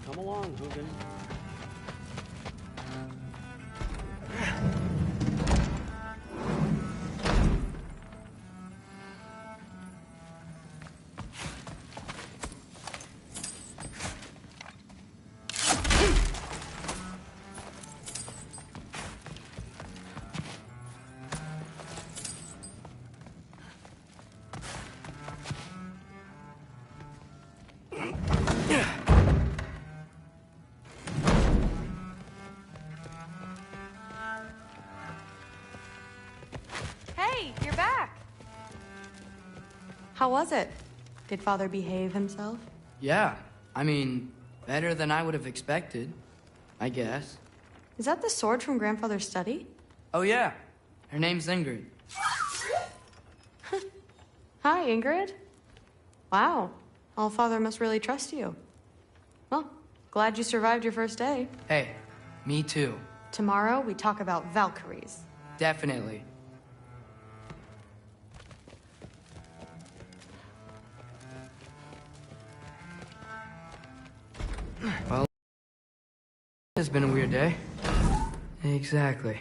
Come along, Hugin. Hey, you're back! How was it? Did Father behave himself? Yeah, I mean, better than I would have expected, I guess. Is that the sword from Grandfather's study? Oh yeah, her name's Ingrid. Hi, Ingrid. Wow, Allfather must really trust you. Well, glad you survived your first day. Hey, me too. Tomorrow, we talk about Valkyries. Definitely. Well, it's been a weird day. Exactly.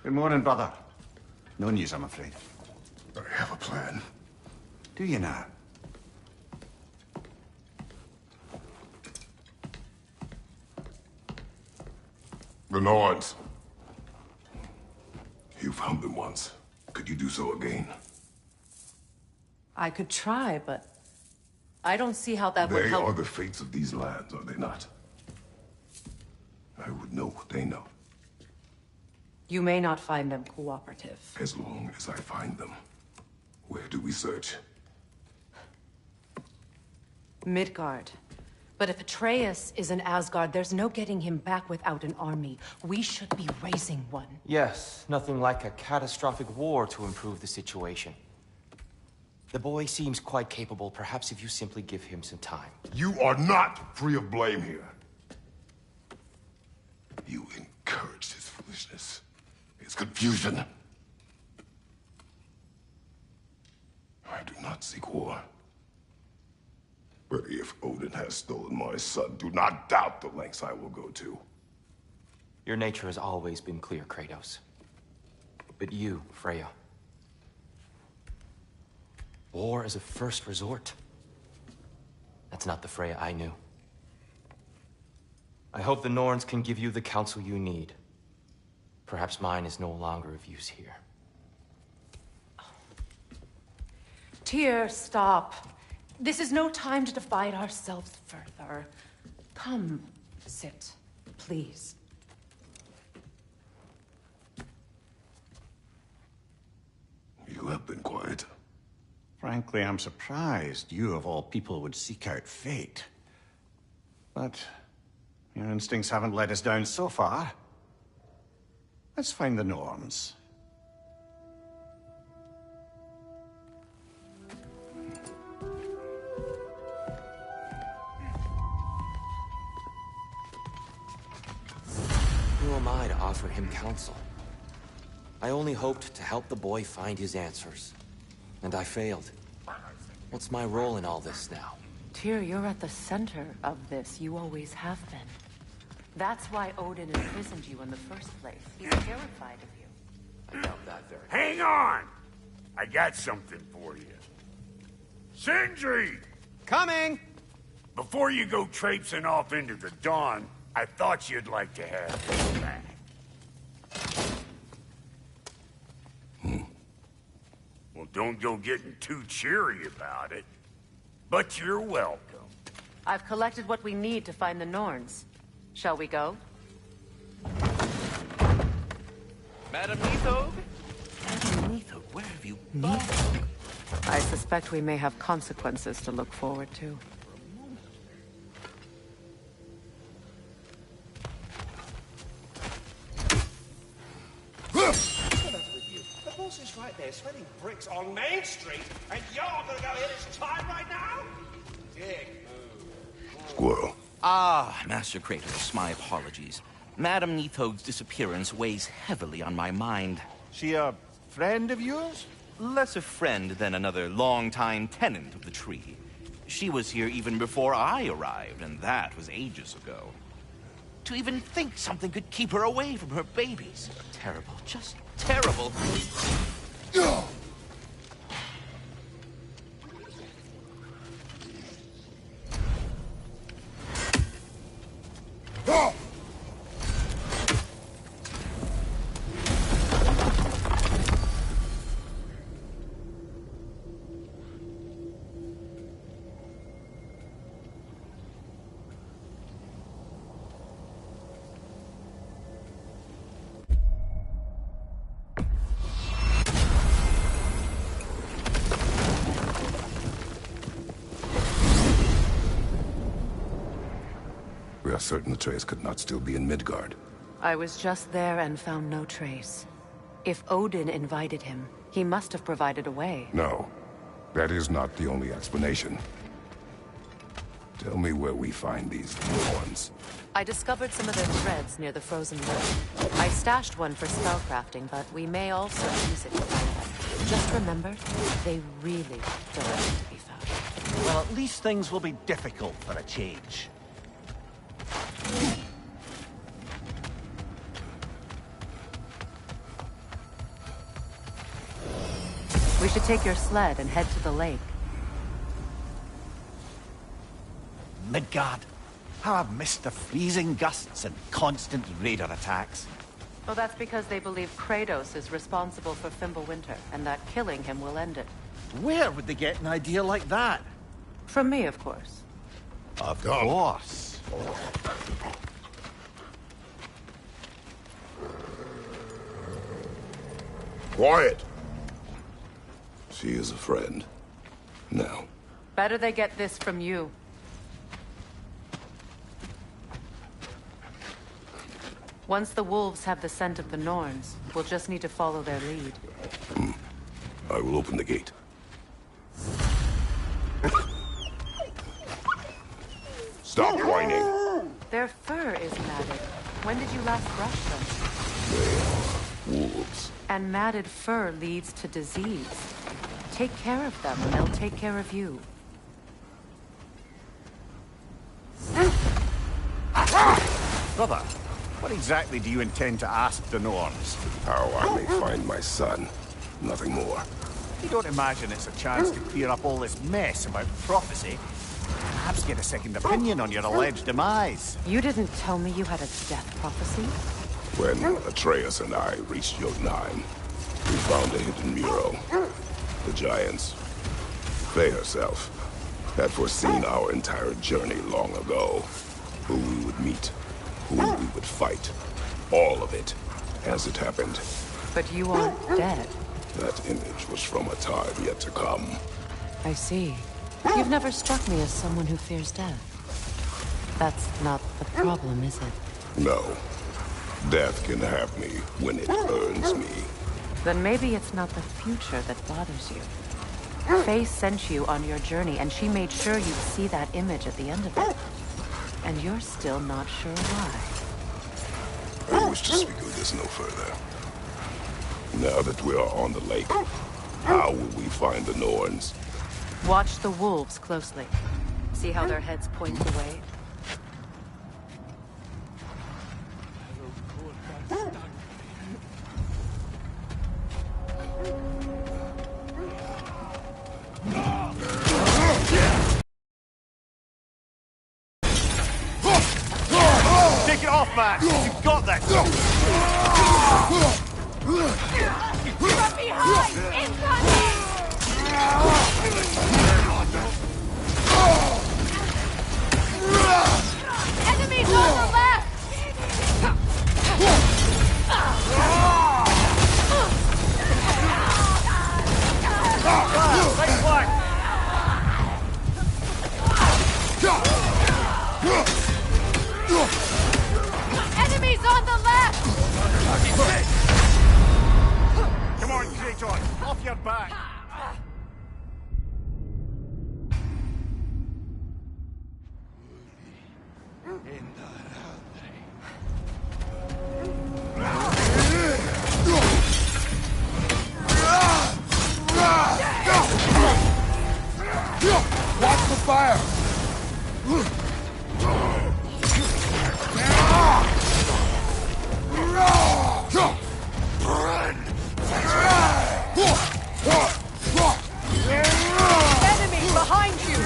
Good morning, brother. No news, I'm afraid. I have a plan. Do you now? The Norns. You found them once. Could you do so again? I could try, but I don't see how that would They help. are the fates of these lands, are they not? I would know what they know, You may not find them cooperative. as long as I find them. Where do we search? Midgard. But if Atreus is in Asgard, there's no getting him back without an army. We should be raising one. Yes, nothing like a catastrophic war to improve the situation. The boy seems quite capable. Perhaps if you simply give him some time. You are not free of blame here. You encouraged his foolishness, his confusion. I do not seek war. But if Odin has stolen my son, do not doubt the lengths I will go to. Your nature has always been clear, Kratos. But you, Freya. War as a first resort. That's not the Freya I knew. I hope the Norns can give you the counsel you need. Perhaps mine is no longer of use here. Tyr, stop. This is no time to divide ourselves further. Come, sit, please. You have been quiet. Frankly, I'm surprised you, of all people, would seek out fate. But your instincts haven't let us down so far. Let's find the Norns. council. I only hoped to help the boy find his answers. And I failed. What's my role in all this now? Tyr, you're at the center of this. You always have been. That's why Odin imprisoned you in the first place. He's terrified of you. I doubt that very much. Hang on! I got something for you. Sindri! Coming! Before you go traipsing off into the dawn, I thought you'd like to have this back. Well, don't go getting too cheery about it. But you're welcome. I've collected what we need to find the Norns. Shall we go? Madam Nithog? Madam Nithog, where have you gone? I suspect we may have consequences to look forward to. The boss is right there, sweating bricks on Main Street, and you're gonna go hit his time right now? Dick move. Squirrel. Ah, Master Kratos, my apologies. Madam Nithog's disappearance weighs heavily on my mind. She a friend of yours? Less a friend than another longtime tenant of the tree. She was here even before I arrived, and that was ages ago. To even think something could keep her away from her babies. Terrible, just terrible. We are certain Atreus could not still be in Midgard. I was just there and found no trace. If Odin invited him, he must have provided a way. No, that is not the only explanation. Tell me where we find these Norns. I discovered some of their threads near the frozen wood. I stashed one for spellcrafting, but we may also use it to find them. Just remember, they really don't need to be found. Well, at least things will be difficult for a change. We should take your sled and head to the lake. Midgard. How I've missed the freezing gusts and constant raider attacks. Oh, that's because they believe Kratos is responsible for Fimbulwinter, and that killing him will end it. Where would they get an idea like that? From me, of course. Of course. Quiet! She is a friend. Now. Better they get this from you. Once the wolves have the scent of the Norns, we'll just need to follow their lead. I will open the gate. Stop whining! Their fur is matted. When did you last brush them? Wolves. And matted fur leads to disease. Take care of them, and they'll take care of you. Brother, what exactly do you intend to ask the Norns? How I may find my son. Nothing more. You don't imagine it's a chance to clear up all this mess about prophecy? Perhaps get a second opinion on your alleged demise. You didn't tell me you had a death prophecy? When Atreus and I reached Jotunheim, we found a hidden mural. The Giants, Faye herself, had foreseen our entire journey long ago. Who we would meet, who we would fight. All of it, as it happened. But you aren't dead. That image was from a time yet to come. I see. You've never struck me as someone who fears death. That's not the problem, is it? No. Death can have me when it earns me. Then maybe it's not the future that bothers you. Faye sent you on your journey, and she made sure you'd see that image at the end of it. And you're still not sure why. wish to speak of this no further. Now that we are on the lake, how will we find the Norns? Watch the wolves closely. See how their heads point away? Take it off, Max! You've got that! From behind! Incoming! Enemies on the left! Right flank! Enemies on the left! Come on, Kratos! Off your back! Watch the fire! Enemy behind you!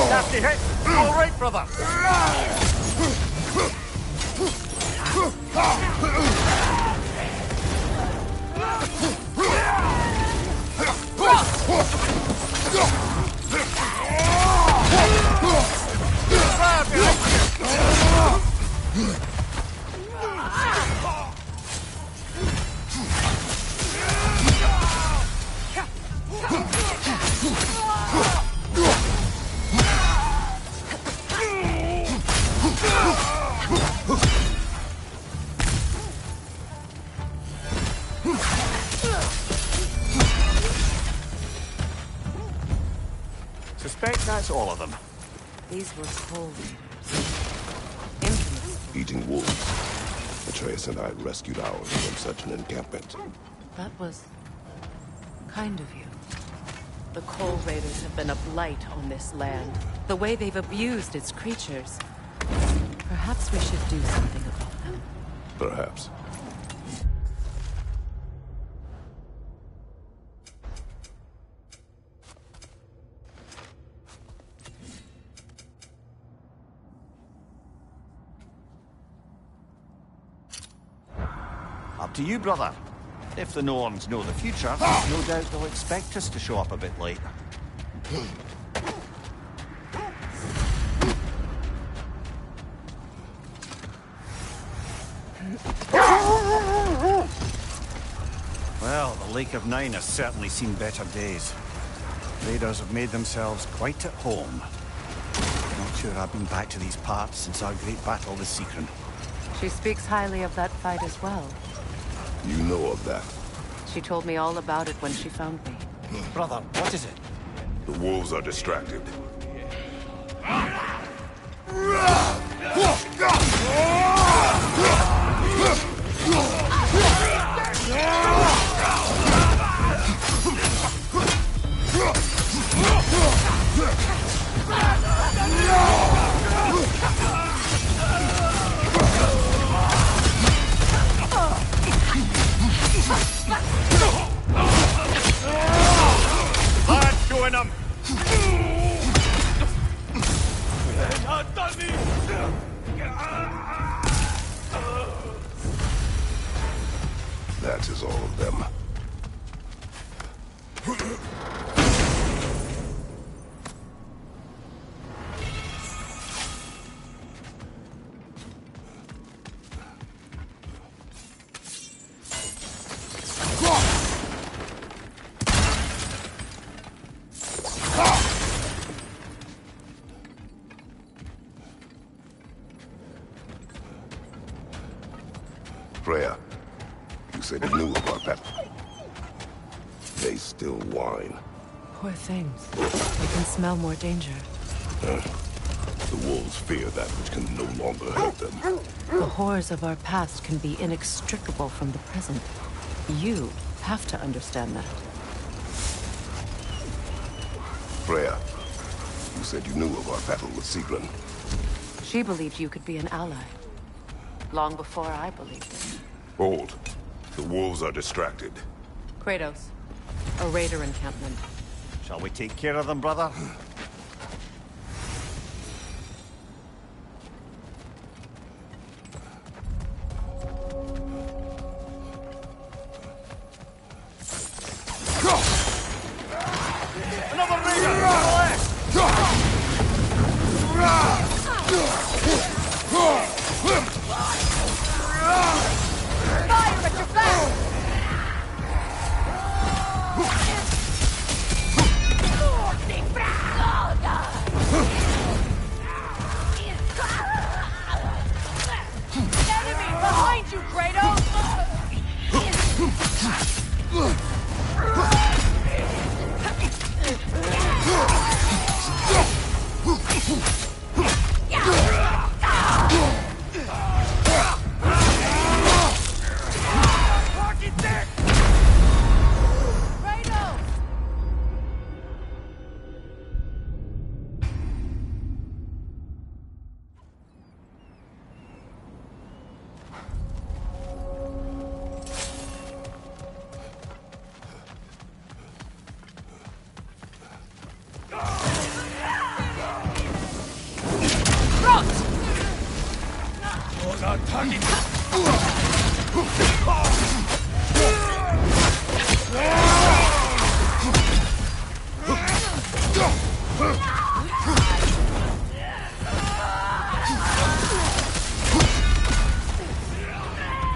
Nasty hit! All right, brother! Suspect that's all of them. These were cold raiders. Infamous. Eating wolves. Atreus and I rescued ours from such an encampment. That was kind of you. The Cold Raiders have been a blight on this land. The way they've abused its creatures. Perhaps we should do something about them. Perhaps. Up to you, brother. If the Norns know the future, no doubt they'll expect us to show up a bit late. Well, the Lake of Nine has certainly seen better days. Raiders have made themselves quite at home. Not sure I've been back to these parts since our great battle with Seacron. She speaks highly of that fight as well. You know of that. She told me all about it when she found me. Brother, what is it? The wolves are distracted. Let's go in them! That is all of them. Freya, you said you knew about that. They still whine. Poor things. They can smell more danger. The wolves fear that which can no longer hurt them. The horrors of our past can be inextricable from the present. You have to understand that. Freya, you said you knew of our battle with Sigrun. She believed you could be an ally. Long before I believed it. Hold. The wolves are distracted. Kratos, a raider encampment. Shall we take care of them, brother?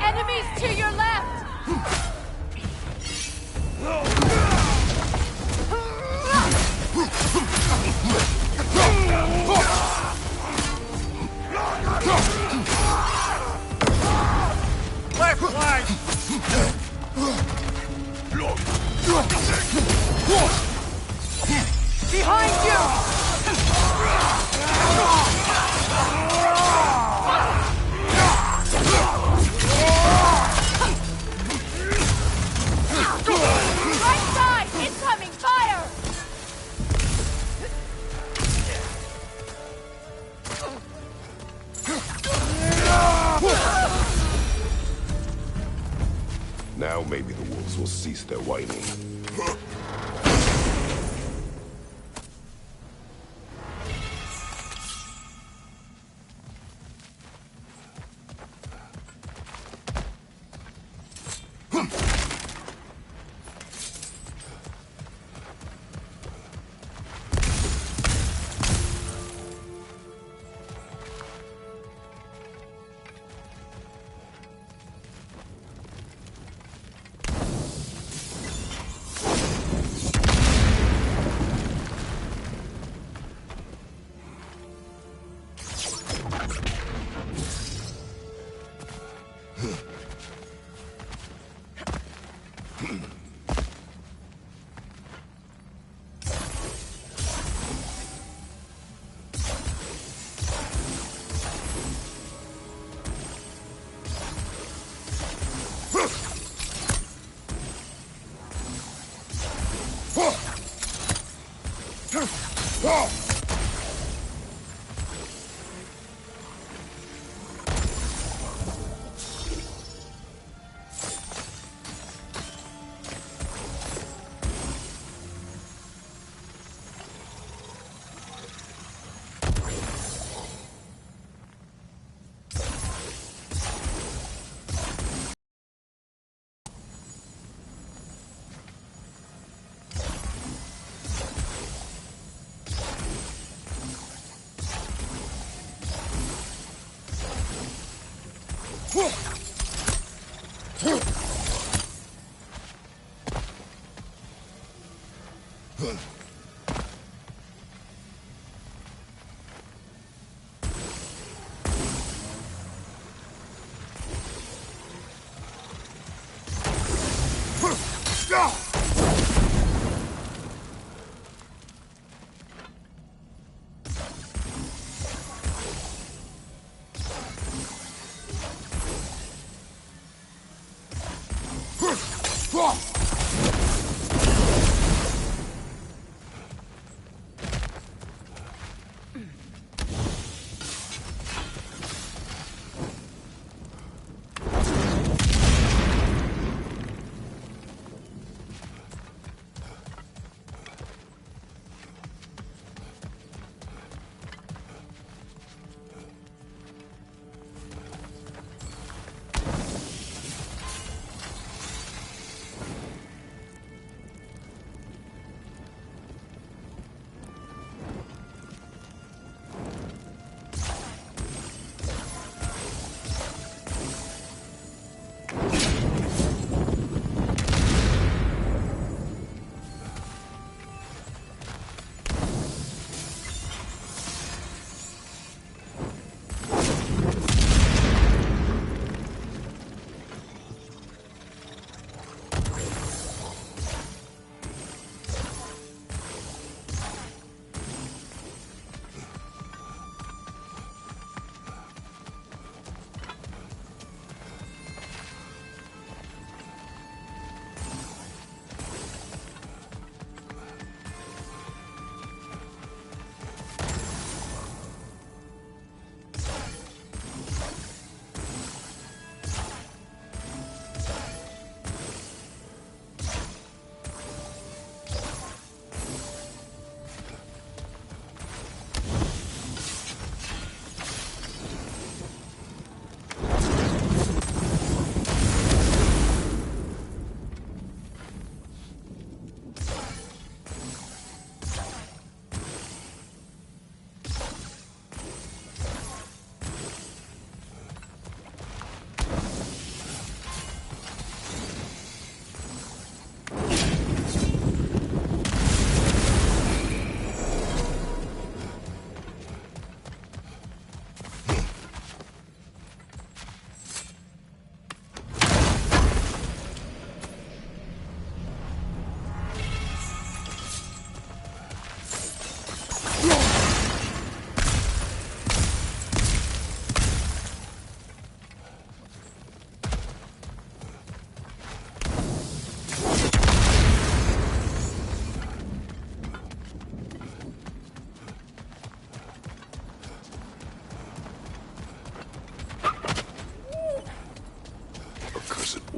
Enemies to your left! Left flank! Behind you! Right side! Incoming fire! Now maybe the wolves will cease their whining.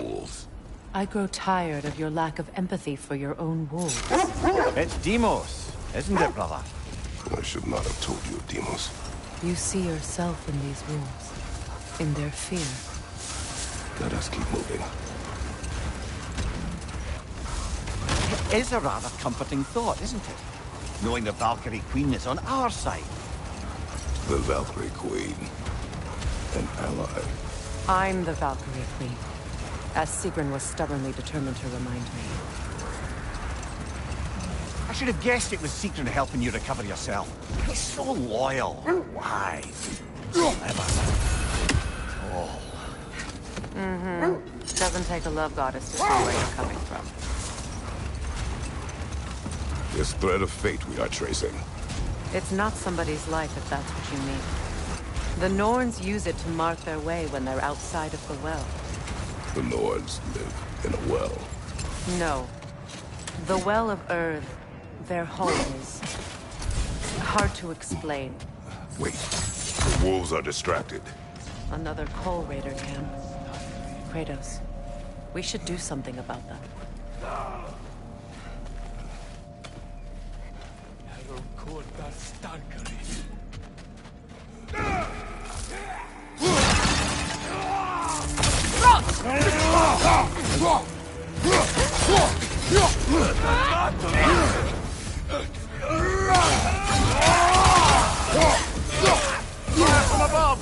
wolves. I grow tired of your lack of empathy for your own wolves. It's Demos, isn't it, brother? I should not have told you, Demos. You see yourself in these wolves, in their fear. Let us keep moving. It is a rather comforting thought, isn't it? Knowing the Valkyrie Queen is on our side. The Valkyrie Queen. An ally. I'm the Valkyrie Queen, as Sigrun was stubbornly determined to remind me. I should have guessed it was Sigrun helping you recover yourself. He's so loyal, wise, clever, tall. Doesn't take a love goddess to see where you're coming from. This thread of fate we are tracing. It's not somebody's life, if that's what you mean. The Norns use it to mark their way when they're outside of the well. The Nords live in a well. No. The Well of Earth, their home is hard to explain. Wait. The wolves are distracted. Another Coal Raider camp. Kratos, we should do something about them. From above!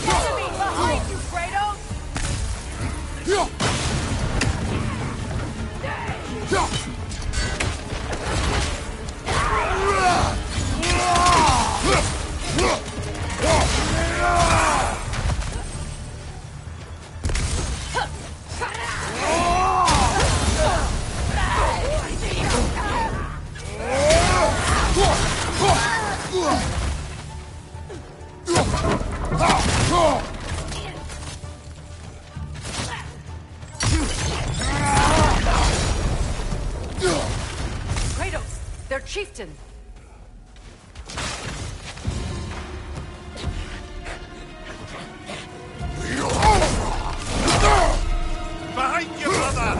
Enemy behind you, Kratos! Kratos, their chieftain! Behind you, brother!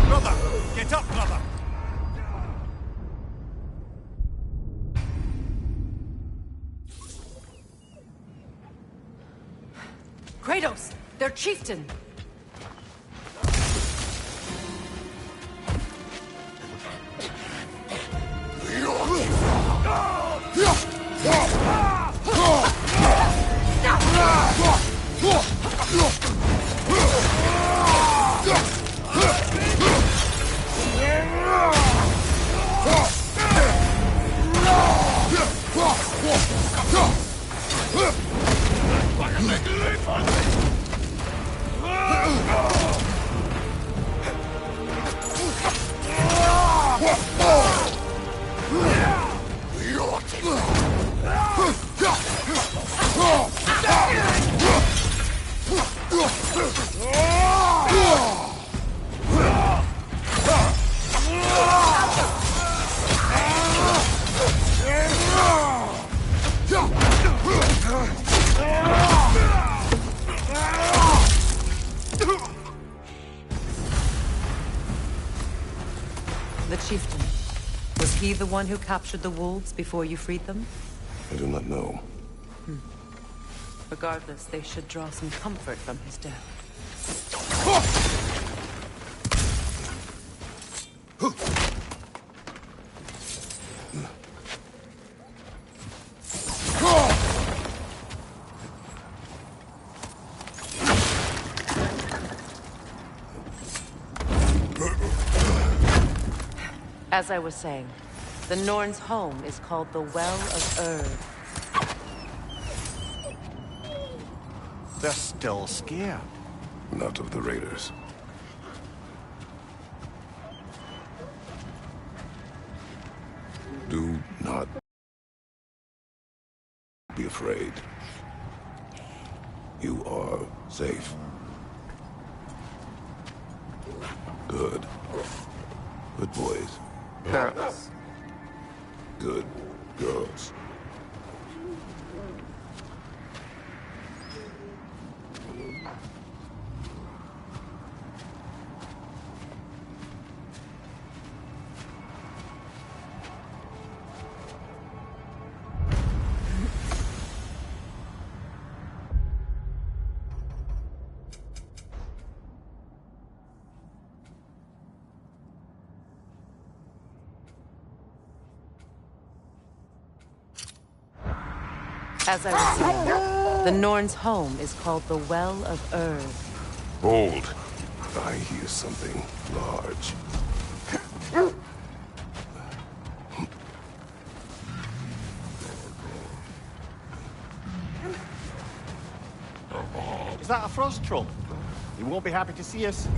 Brother, get up, brother! Kratos, their chieftain! The chieftain. Was he the one who captured the wolves before you freed them? I do not know. Regardless, they should draw some comfort from his death. As I was saying, the Norn's home is called the Well of Erd. They're still scared. Not of the raiders. Do not be afraid. You are safe. Good. Good boys. Girls. Good girls. As I was saying, the Norn's home is called the Well of Erd. Hold. I hear something large. Is that a frost troll? He won't be happy to see us.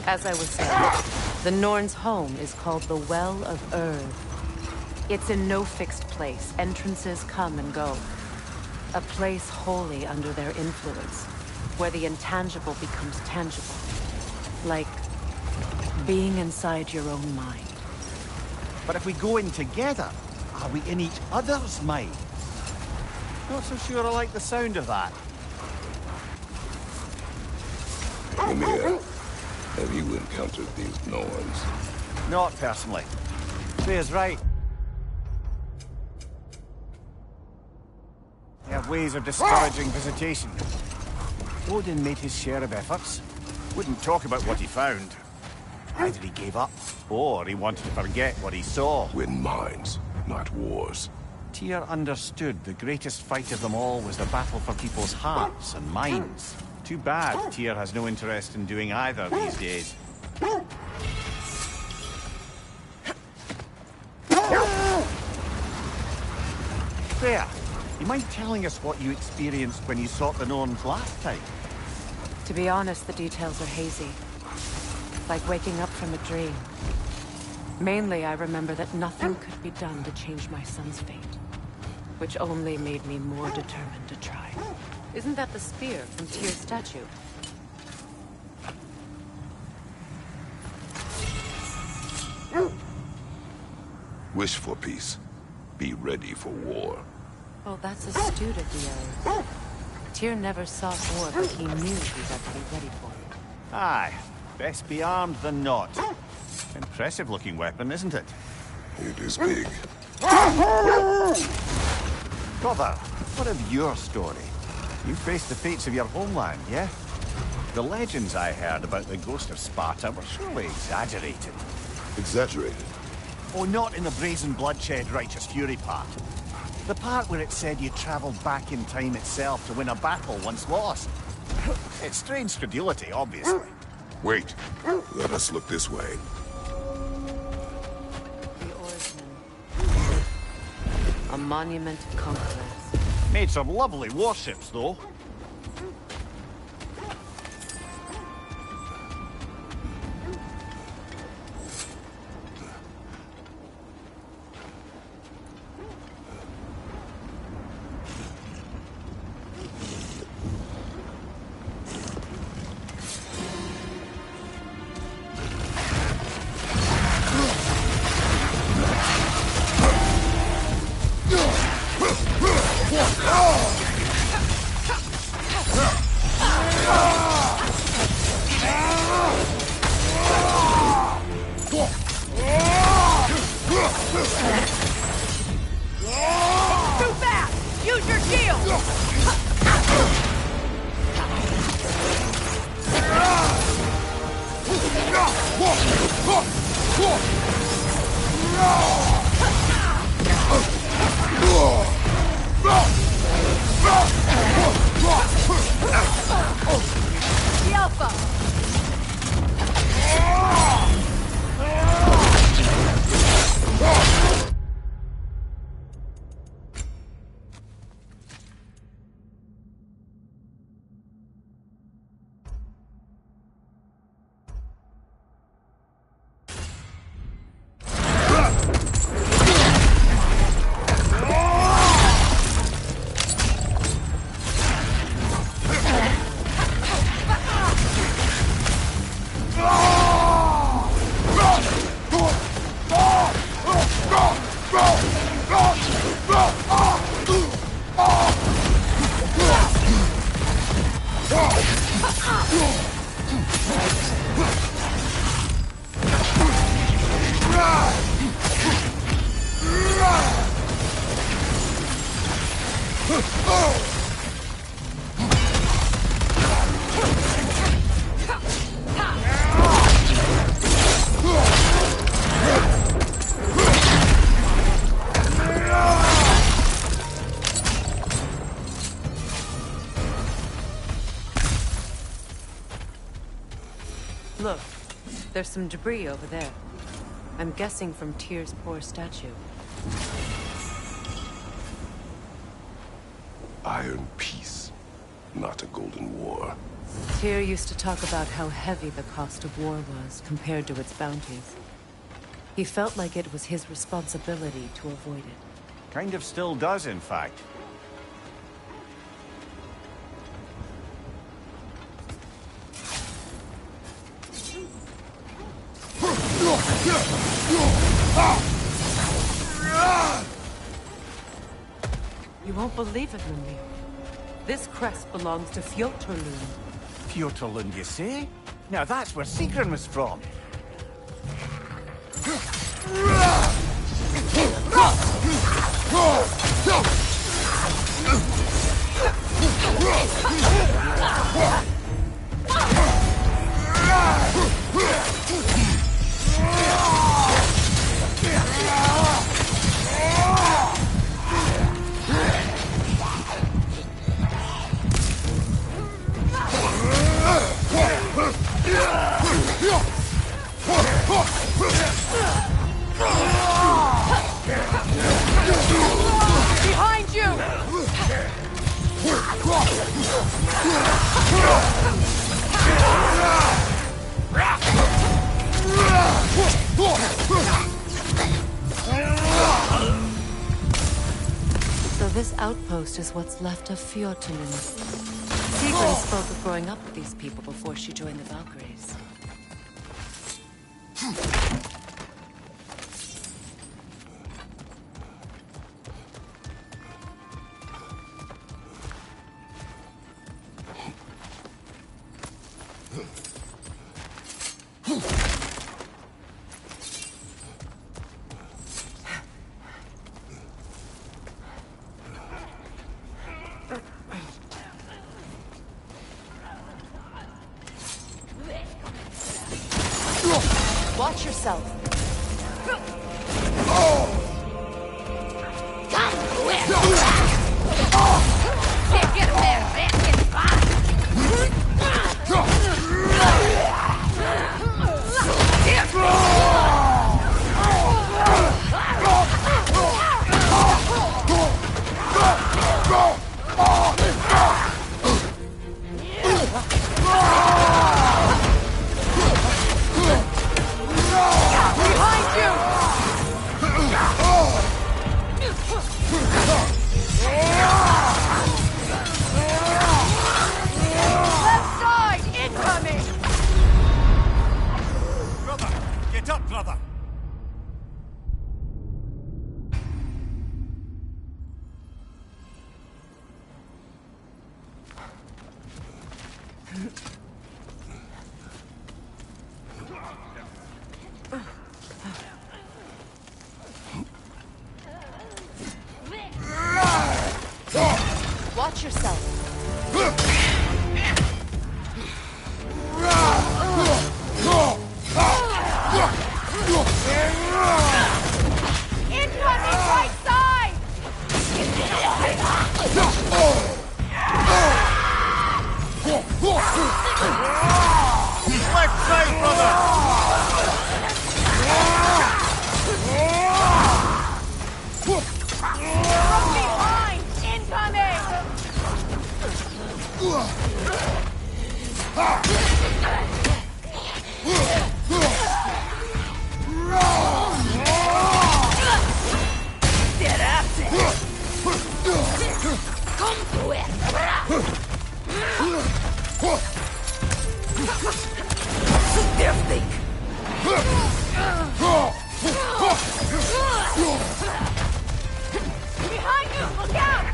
As I was saying, the Norn's home is called the Well of Erd. It's in no fixed place. Entrances come and go. A place wholly under their influence, where the intangible becomes tangible. Like being inside your own mind. But if we go in together, are we in each other's mind? Not so sure I like the sound of that. Ymir, have you encountered these Norns? Not personally. Freya's right. They have ways of discouraging visitation. Odin made his share of efforts. Wouldn't talk about what he found. Either he gave up, or he wanted to forget what he saw. Win minds, not wars. Tyr understood the greatest fight of them all was the battle for people's hearts and minds. Too bad Tyr has no interest in doing either these days. Freya, you mind telling us what you experienced when you sought the Norns last time? To be honest, the details are hazy. Like waking up from a dream. Mainly, I remember that nothing could be done to change my son's fate. Which only made me more determined to try. Isn't that the spear from Tyr's statue? Wish for peace. Be ready for war. Oh, that's astute of the elves. Tyr never sought war, but he knew he had to be ready for it. Aye, best be armed than not. Impressive looking weapon, isn't it? It is big. Brother, what of your story? You faced the fates of your homeland, yeah? The legends I heard about the ghost of Sparta were surely exaggerated. Exaggerated? Oh, not in the brazen bloodshed righteous fury part. The part where it said you traveled back in time itself to win a battle once lost. It's strange credulity, obviously. Wait. Let us look this way. The Oarsmen. A monument to conquerors. Made some lovely warships, though. Too fast! Use your shield! The Alpha! Look, there's some debris over there. I'm guessing from Tyr's poor statue. Iron peace, not a golden war. Tyr used to talk about how heavy the cost of war was compared to its bounties. He felt like it was his responsibility to avoid it. Kind of still does, in fact. You won't believe it, Mimir. This crest belongs to Fjoturlund. Fjoturlund, you say? Now that's where Sigrun was from. Behind you! So this outpost is what's left of Fjoturlund. Sigrun spoke of growing up with these people before she joined the Valkyries. yourself. Left side, incoming! Brother! Get up, brother! Watch yourself. Incoming right side! Left side, brother! From behind! Incoming! Behind you! Look out!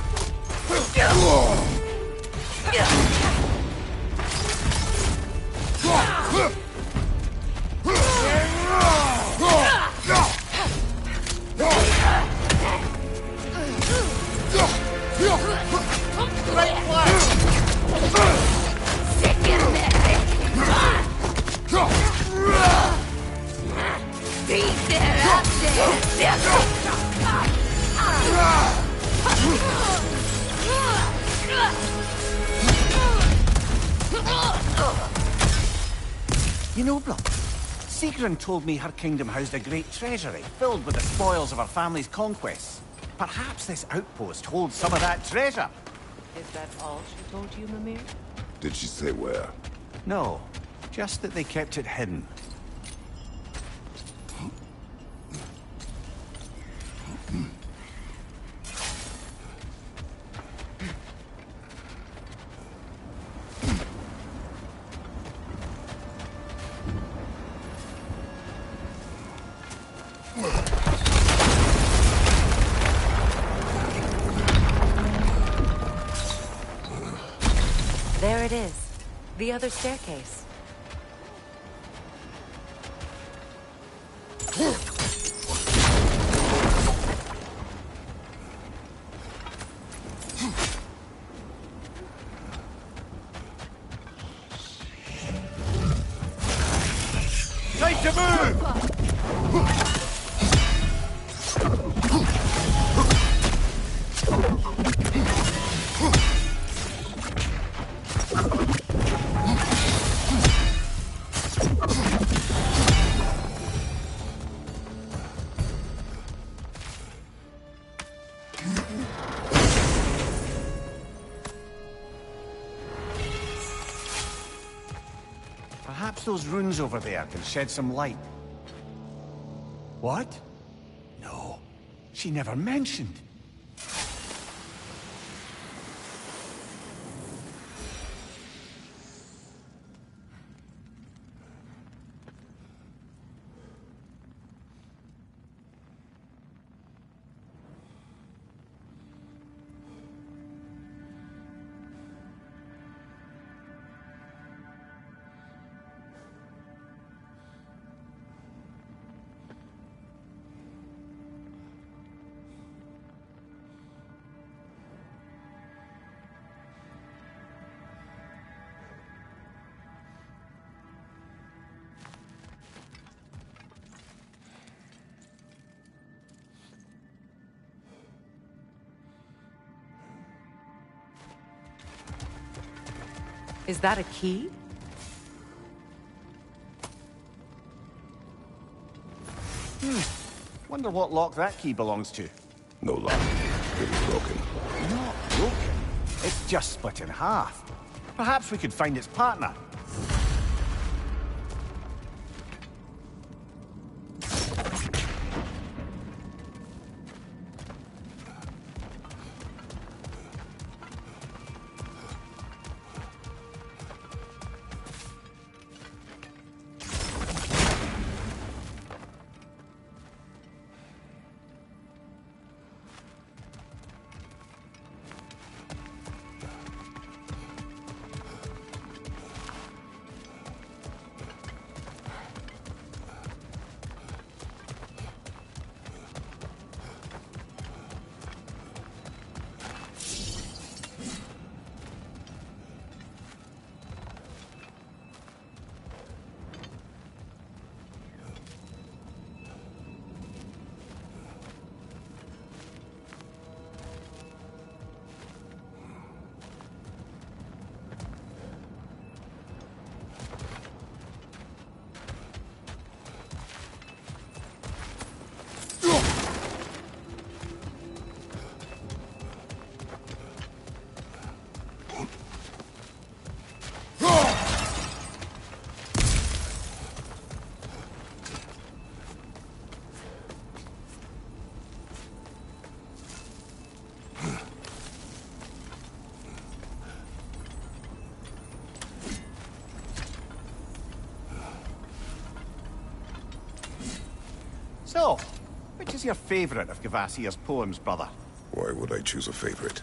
You know, brother, Sigrun told me her kingdom housed a great treasury filled with the spoils of her family's conquests. Perhaps this outpost holds some of that treasure. Is that all she told you, Mimir? Did she say where? No, just that they kept it hidden. There it is. The other staircase. Time to move! Perhaps those runes over there can shed some light. What? No, she never mentioned. Is that a key? Wonder what lock that key belongs to. No lock. It is broken. Not broken. It's just split in half. Perhaps we could find its partner. So, which is your favourite of Gavassia's poems, brother? Why would I choose a favorite?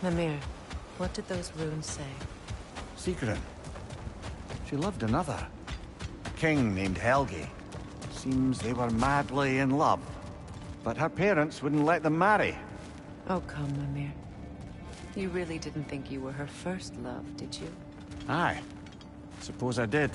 Mimir, what did those runes say? Sigrun. She loved another. A king named Helgi. Seems they were madly in love. But her parents wouldn't let them marry. Oh, come, Mimir. You really didn't think you were her first love, did you? Aye. Suppose I did.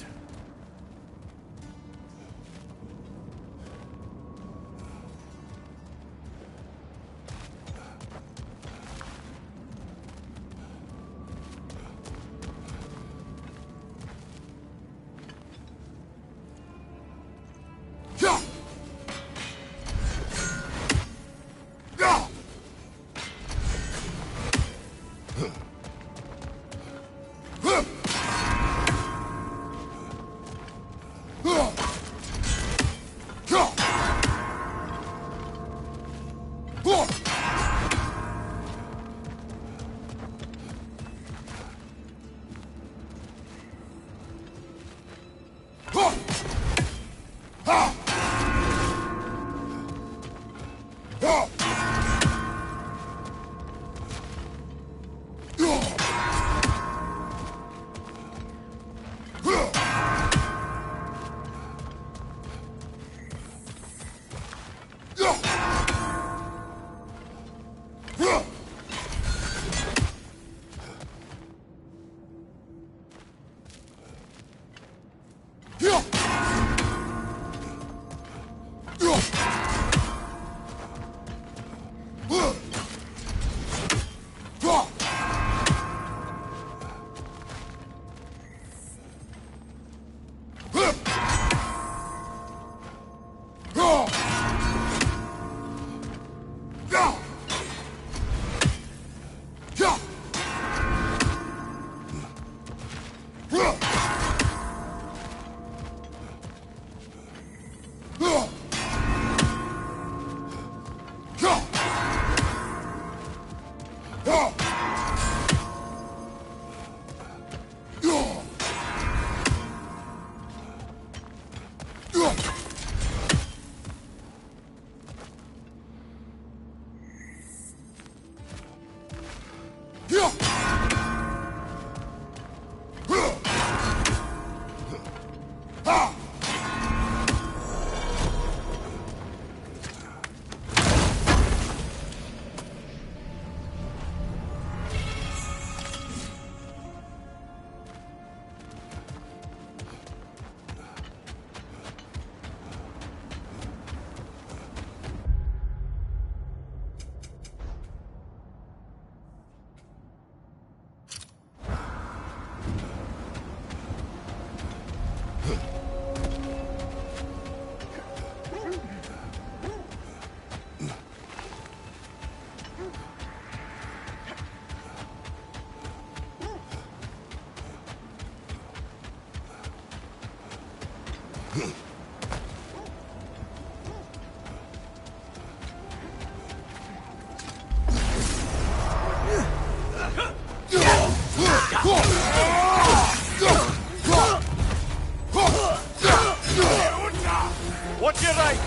Watch your right!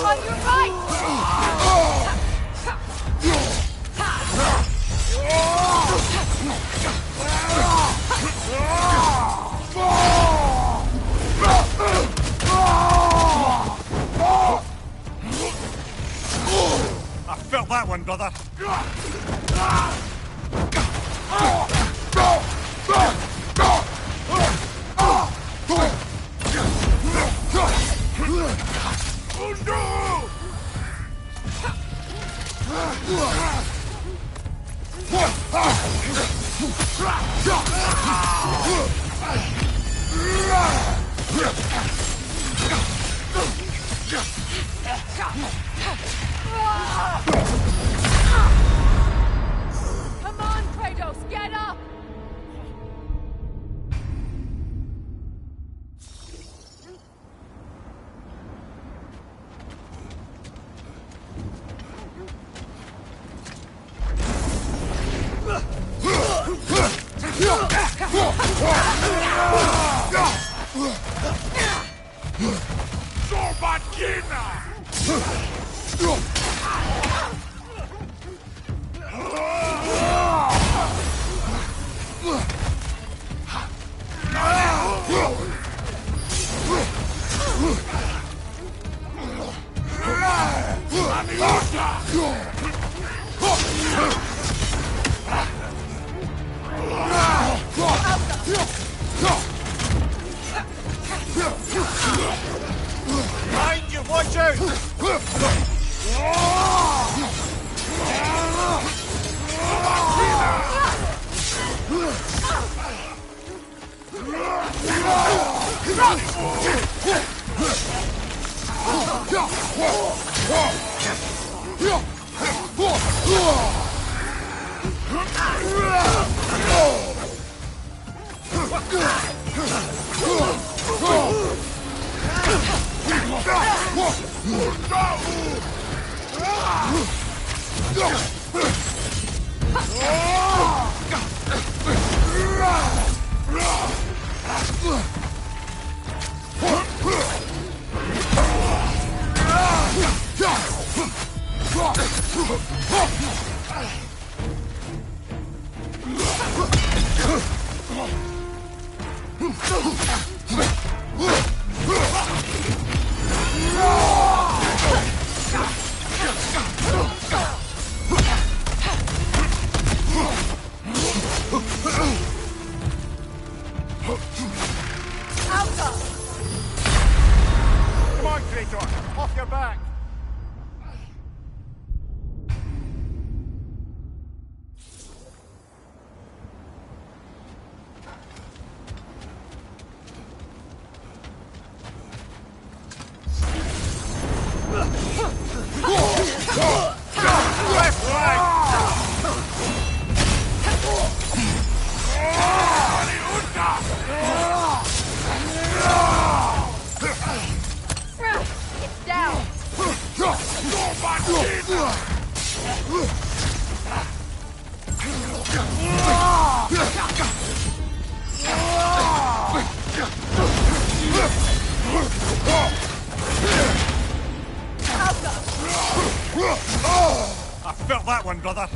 On your right! I felt that one, brother. Come on, Kratos, get up! Behind you, watch out! Come on, Kratos, off your back! It's down! Got that one, brother.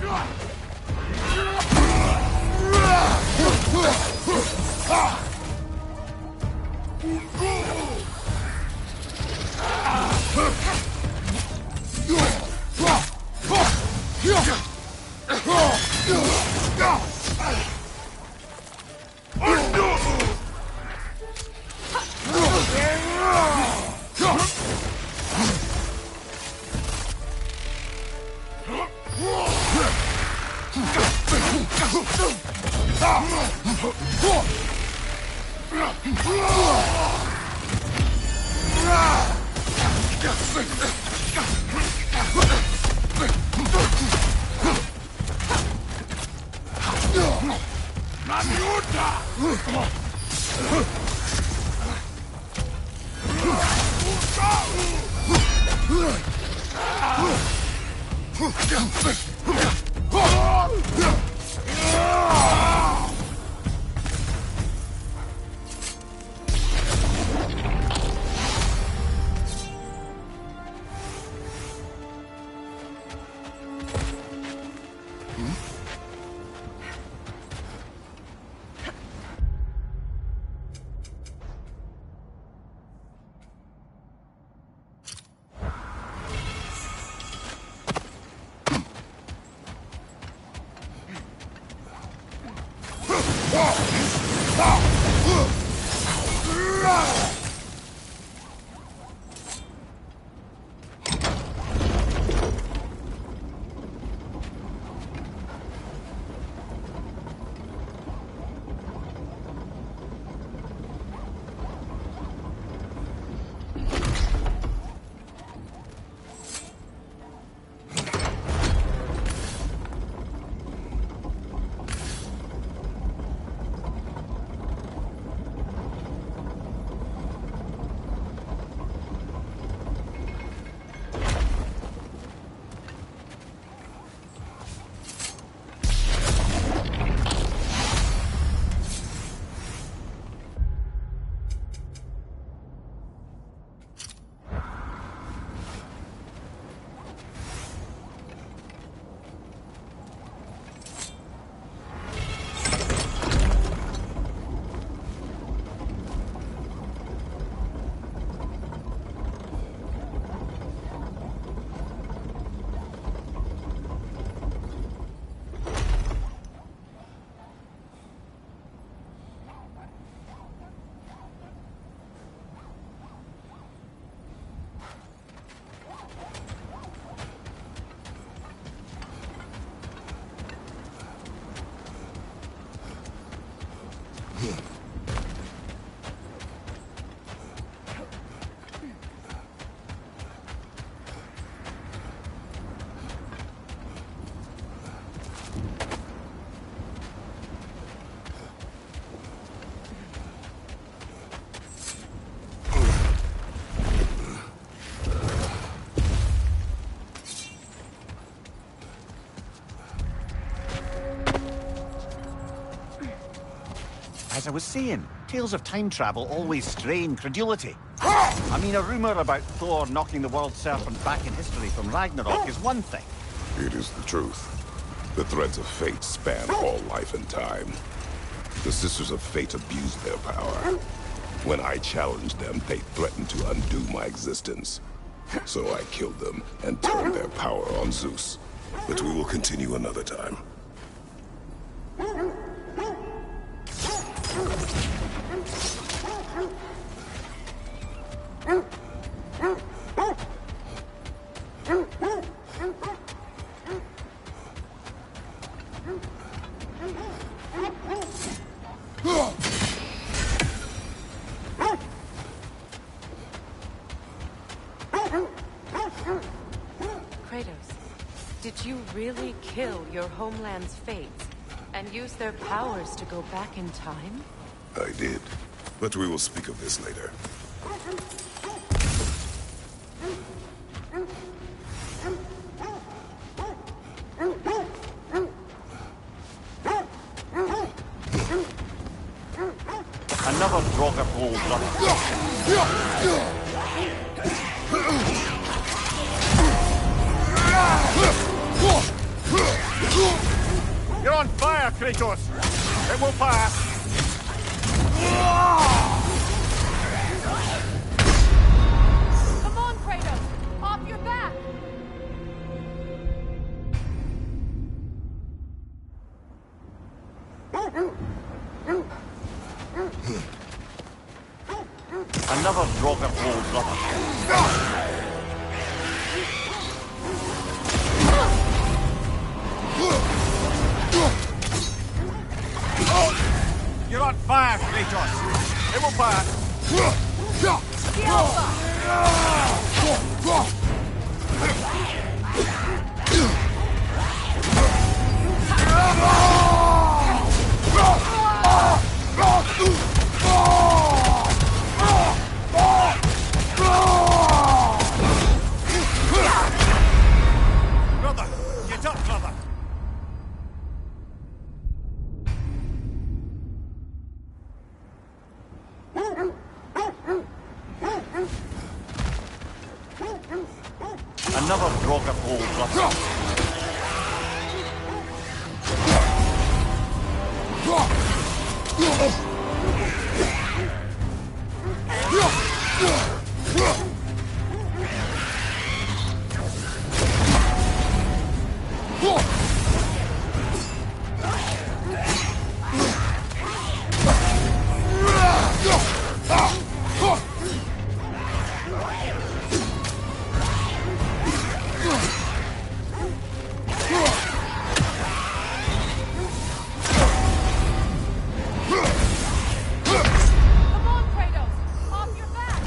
As I was saying, tales of time travel always strain credulity. I mean, a rumor about Thor knocking the world serpent back in history from Ragnarok is one thing. It is the truth. The threads of fate span all life and time. The Sisters of Fate abused their power. When I challenged them, they threatened to undo my existence. So I killed them and turned their power on Zeus. But we will continue another time. Did you really kill your homeland's fates and use their powers to go back in time? I did. But we will speak of this later. Another Draugr hold, brother. You're on fire, Kratos! It will pass! Come on, Kratos! Off your back! Another Draugr hold, brother. You're on fire, Kratos! It will pass! Brother, get up, brother! Another Draugr hold, brother. Come on, Kratos! Off your back!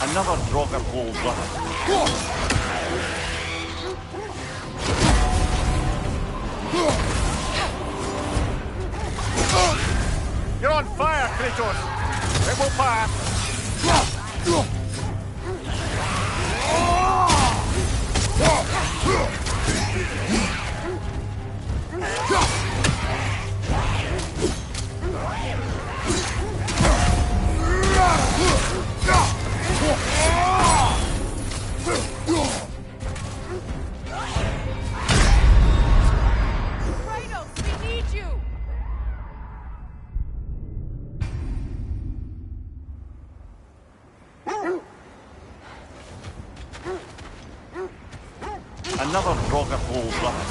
Another Draugr hold, brother. You're on fire, Kratos! It will pass! Kratos, we need you! Another Draugr hold, brother.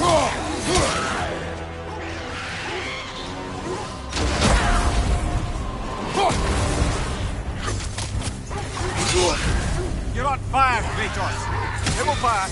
You're on fire, Kratos! It will pass!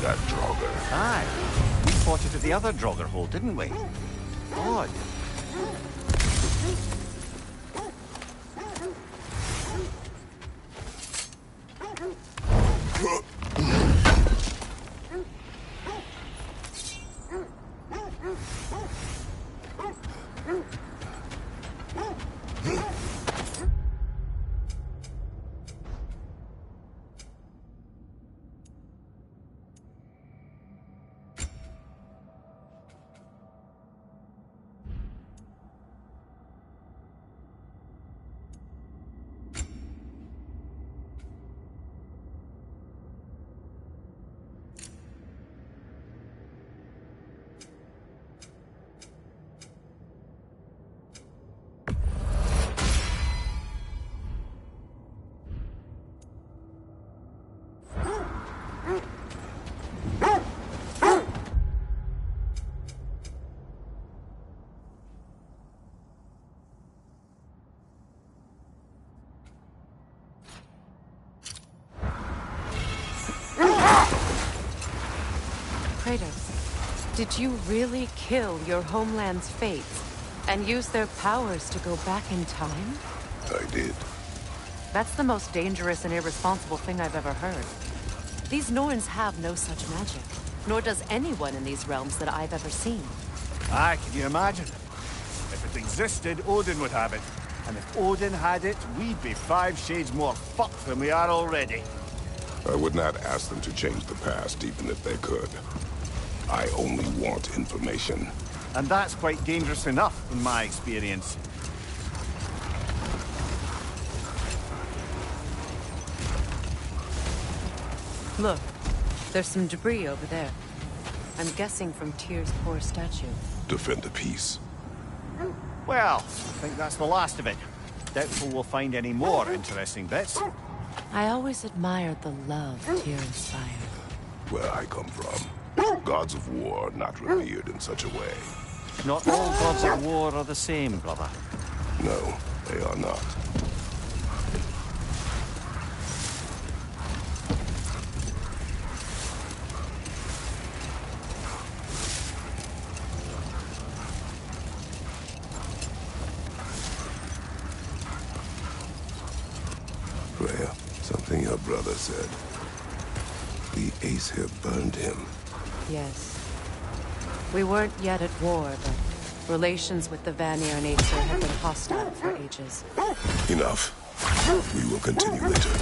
That Draugr. Aye. We fought it at the other Draugr hold, didn't we? Odd. Kratos, did you really kill your homeland's fates and use their powers to go back in time? I did. That's the most dangerous and irresponsible thing I've ever heard. These Norns have no such magic, nor does anyone in these realms that I've ever seen. Aye, can you imagine? If it existed, Odin would have it. And if Odin had it, we'd be 5 shades more fucked than we are already. I would not ask them to change the past, even if they could. I only want information. And that's quite dangerous enough, in my experience. Look, there's some debris over there. I'm guessing from Tyr's poor statue. Defend the peace. Well, I think that's the last of it. Doubtful we'll find any more interesting bits. I always admired the love Tyr inspired. Where I come from, gods of war are not revered in such a way. Not all gods of war are the same, brother. No, they are not. Freya, something your brother said. The Aesir burned him. Yes. We weren't yet at war, but relations with the Vanir and Aesir have been hostile for ages. Enough. We will continue later.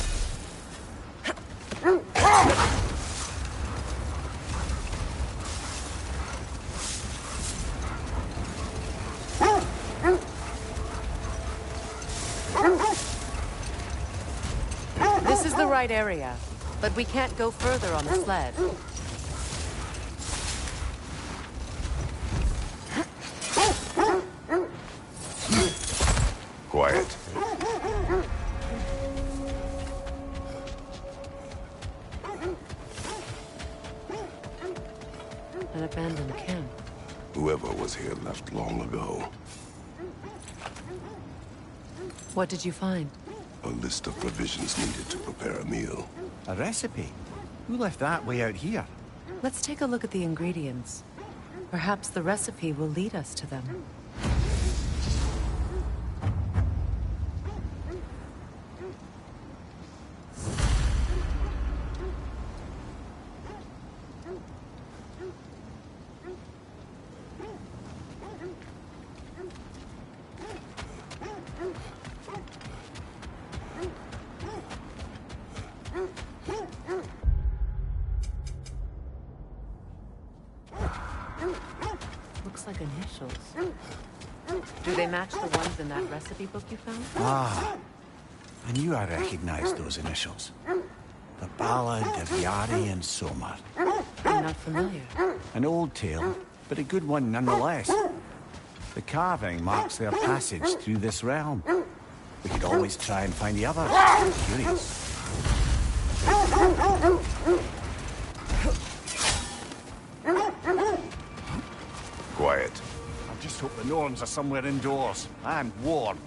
This is the right area, but we can't go further on the sled. Quiet. An abandoned camp. Whoever was here left long ago. What did you find? A list of provisions needed to prepare a meal. A recipe? Who left that way out here? Let's take a look at the ingredients. Perhaps the recipe will lead us to them. Looks like initials. Do they match the ones in that recipe book you found? Ah, I knew I recognized those initials. The Ballad of Yari and Somar. I'm not familiar. An old tale, but a good one nonetheless. The carving marks their passage through this realm. We could always try and find the others. I'm curious. Quiet. I just hope the Norns are somewhere indoors and warm.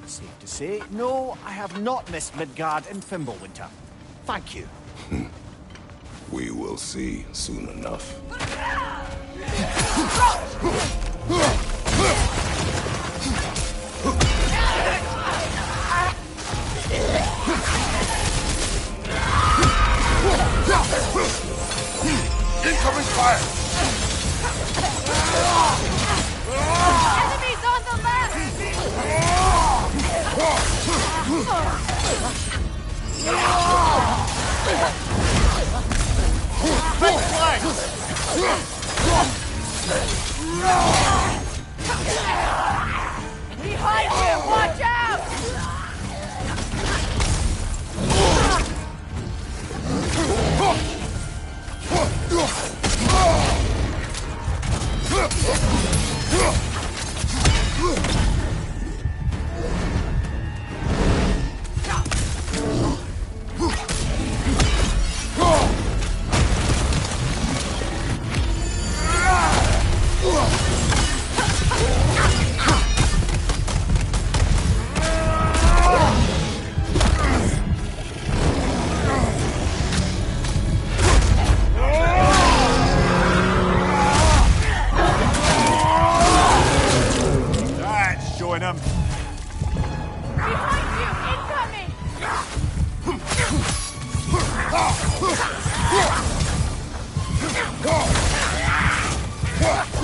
Safe to say, no, I have not missed Midgard and Fimbulwinter. Thank you. We will see soon enough. Incoming fire! Enemies on the Behind you! Watch out!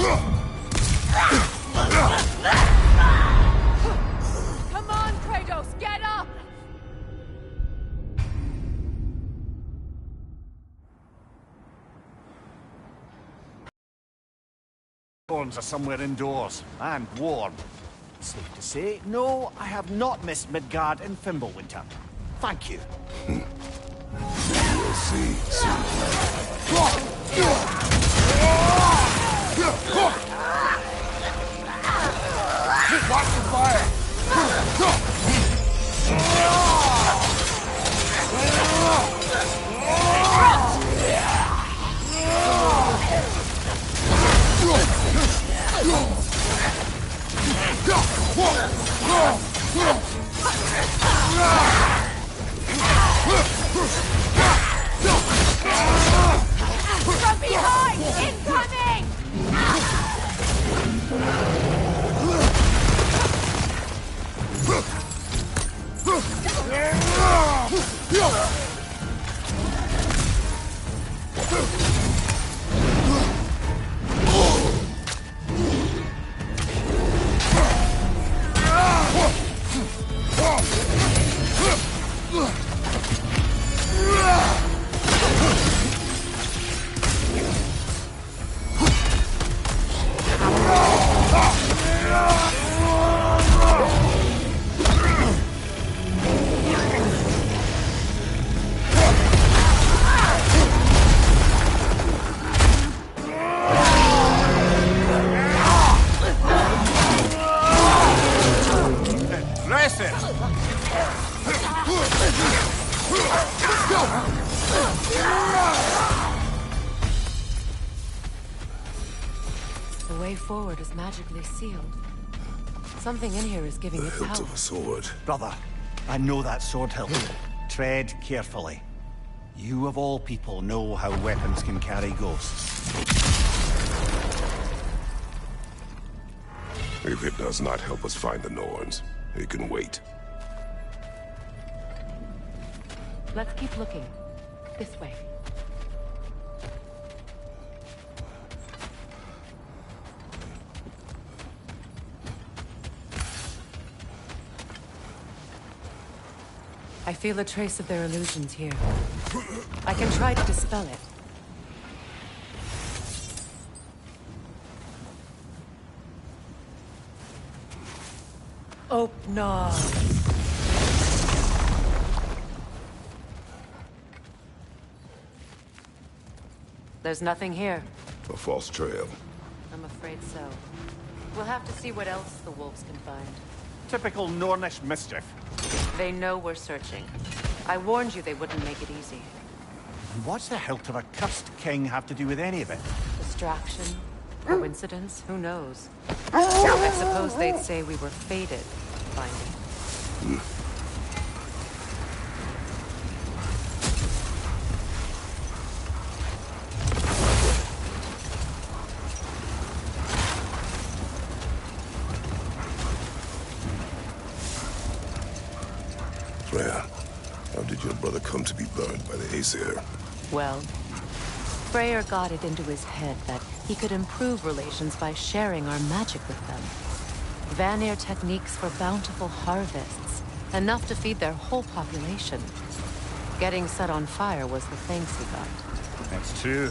Come on, Kratos, get up! Thorns are somewhere indoors, and warm. Safe to say, no, I have not missed Midgard and Fimbulwinter. Thank you. We'll see Watch the fire! From behind! Incoming! The way forward is magically sealed. Something in here is giving the it hilt power. of a sword. Brother, I know that sword hilt. Tread carefully. You of all people know how weapons can carry ghosts. If it does not help us find the Norns, it can wait. Let's keep looking. This way. I feel a trace of their illusions here. I can try to dispel it. Oh, no. There's nothing here. A false trail. I'm afraid so. We'll have to see what else the wolves can find. Typical Nornish mischief. They know we're searching. I warned you they wouldn't make it easy. And what's the hilt of a cursed king have to do with any of it? Distraction? Coincidence? Who knows? I suppose they'd say we were fated to find it. Freya, how did your brother come to be burned by the Aesir? Well, Freyr got it into his head that he could improve relations by sharing our magic with them. Vanir techniques for bountiful harvests, enough to feed their whole population. Getting set on fire was the thanks he got. That's true.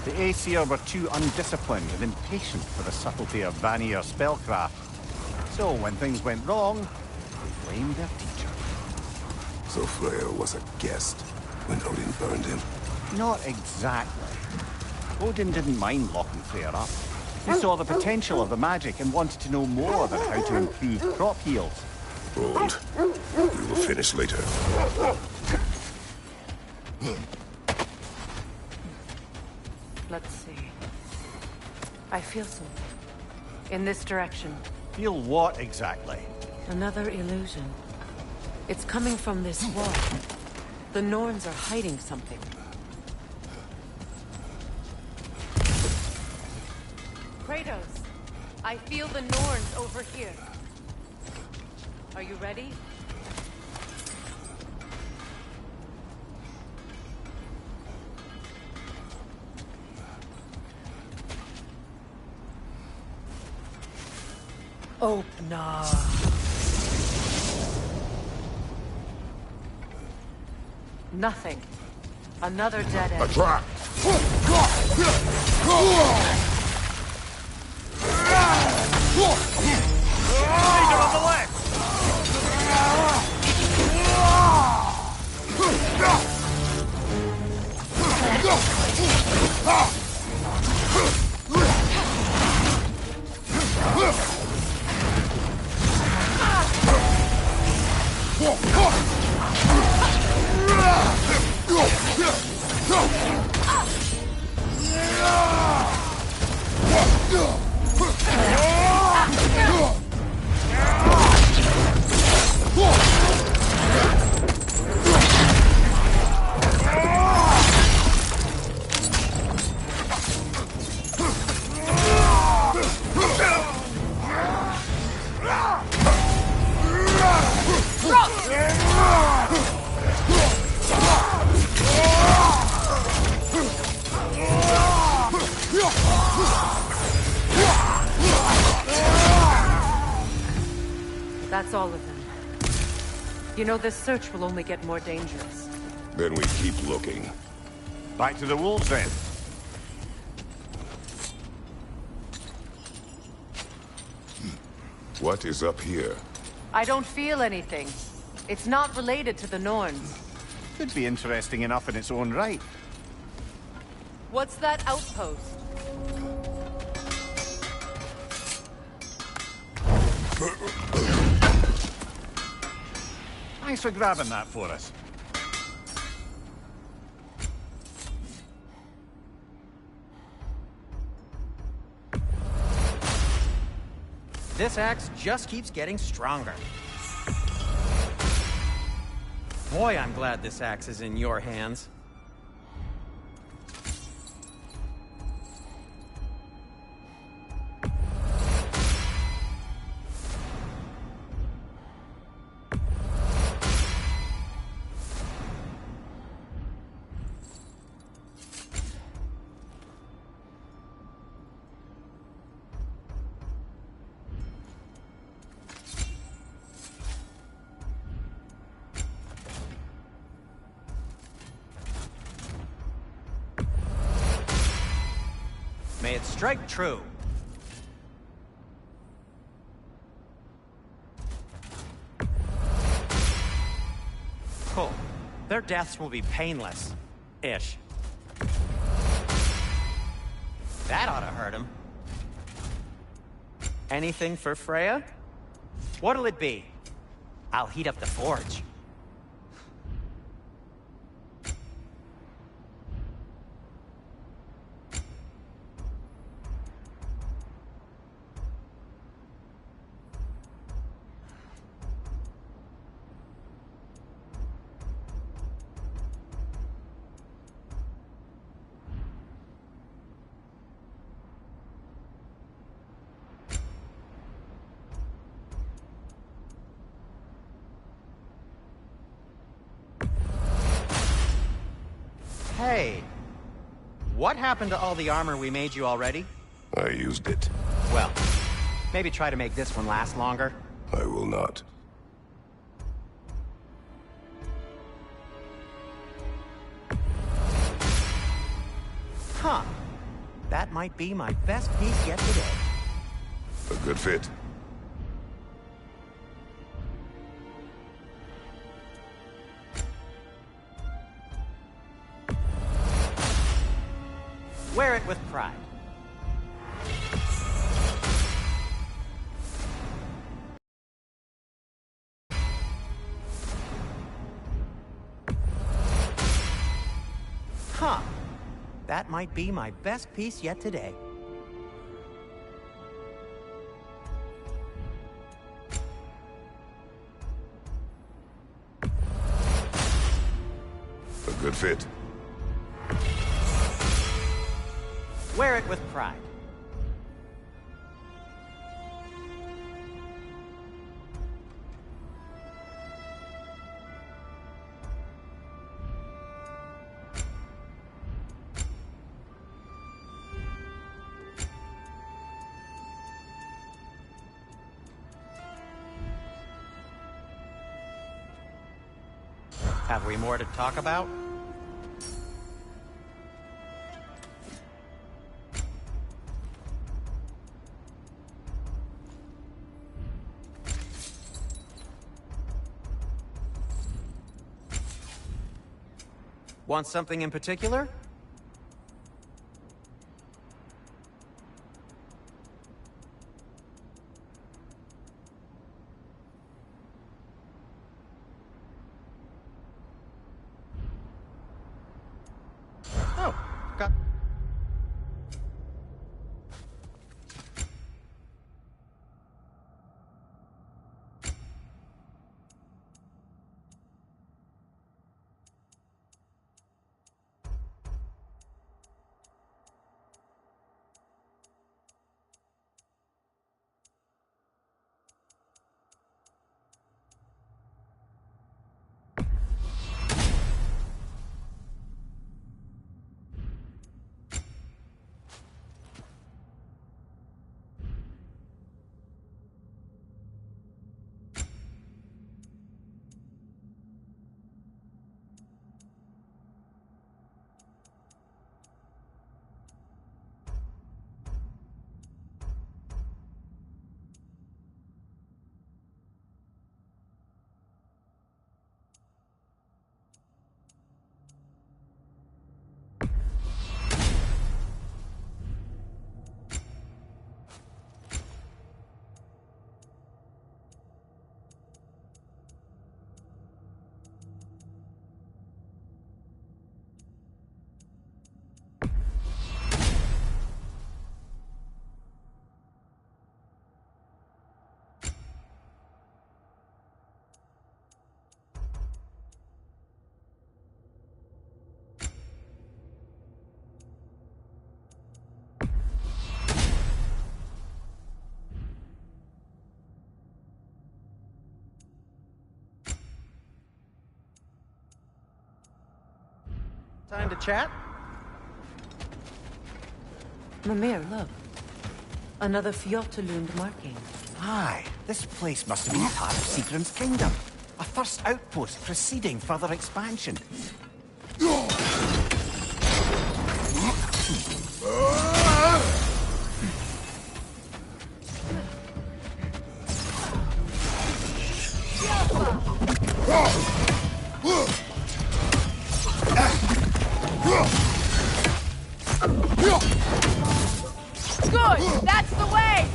The Aesir were too undisciplined and impatient for the subtlety of Vanir spellcraft. So when things went wrong, they blamed their teacher. So Freya was a guest when Odin burned him? Not exactly. Odin didn't mind locking Freyr up. He saw the potential of the magic and wanted to know more about how to improve crop yields. Hold. We will finish later. Let's see. I feel something. In this direction. Feel what exactly? Another illusion. It's coming from this wall. The Norns are hiding something. Kratos, I feel the Norns over here. Are you ready? Open up. Nothing. Another dead end. A trap! Danger on the left! That's all of them. You know, this search will only get more dangerous. Then we keep looking. Back to the wolves, then. What is up here? I don't feel anything. It's not related to the Norns. Could be interesting enough in its own right. What's that outpost? Thanks for grabbing that for us. This axe just keeps getting stronger. Boy, I'm glad this axe is in your hands. May it strike true. Cool. Their deaths will be painless. Ish. That ought to hurt him. Anything for Freya? What'll it be? I'll heat up the forge. Hey, what happened to all the armor we made you already? I used it. Well, maybe try to make this one last longer. I will not. Huh. That might be my best piece yet today. A good fit. Wear it with pride. Huh. That might be my best piece yet today. A good fit. Wear it with pride. Have we more to talk about? Want something in particular? Oh, got... Time to chat? Mimir, look. Another Fjotalund marking. Aye, this place must have been part of Sigrun's kingdom. A first outpost preceding further expansion. Good! That's the way!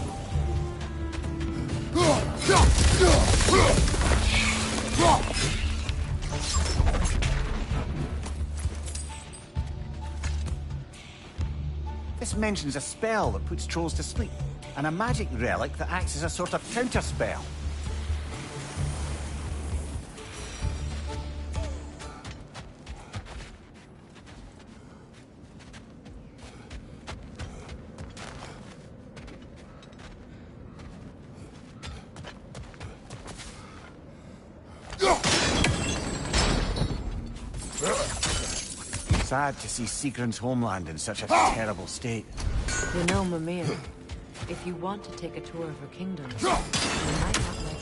This mentions a spell that puts trolls to sleep, and a magic relic that acts as a sort of counterspell. Sad to see Sigrun's homeland in such a terrible state. You know, Mimir, if you want to take a tour of her kingdom, you might not like it.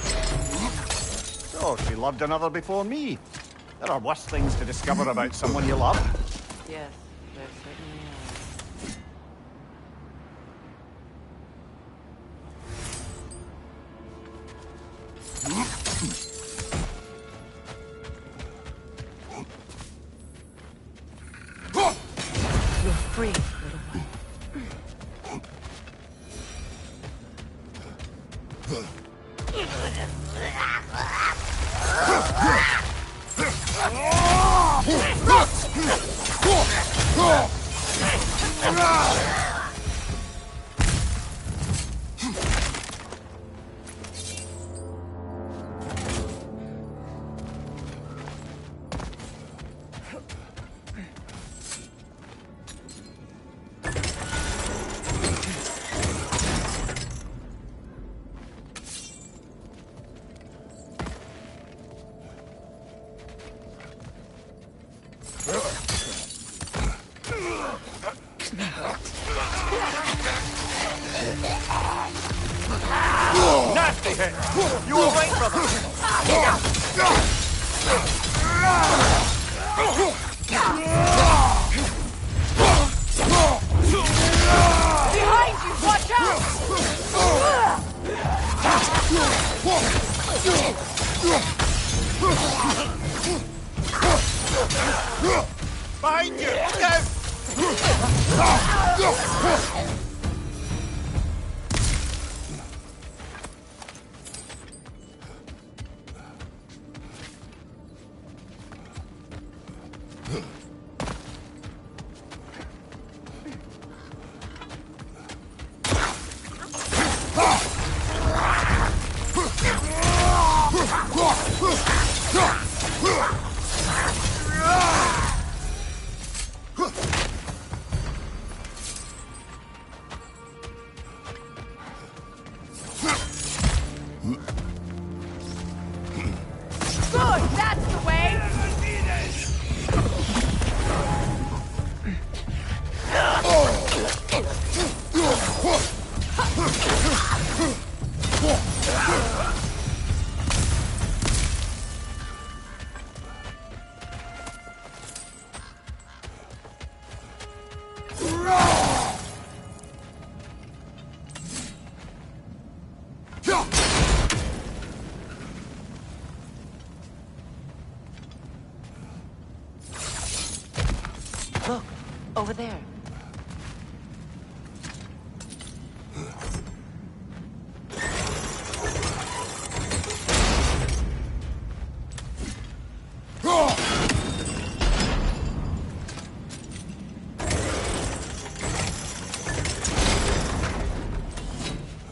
So, she loved another before me. There are worse things to discover about someone you love. Yes, there certainly are. You're free, little one. Nasty hit! You all right, brother? Behind you! Look out! Good, that's the way! Look, over there.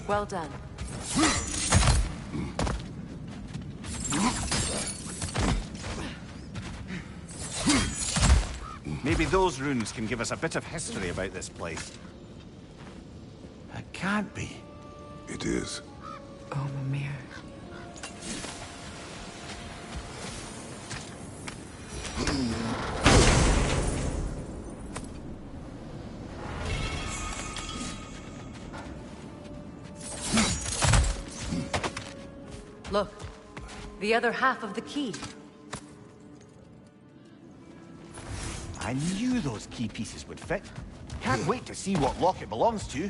Well done. Maybe those runes can give us a bit of history about this place. It can't be. It is. Oh, Mimir. Look, the other half of the key. I knew those key pieces would fit. Can't wait to see what lock it belongs to.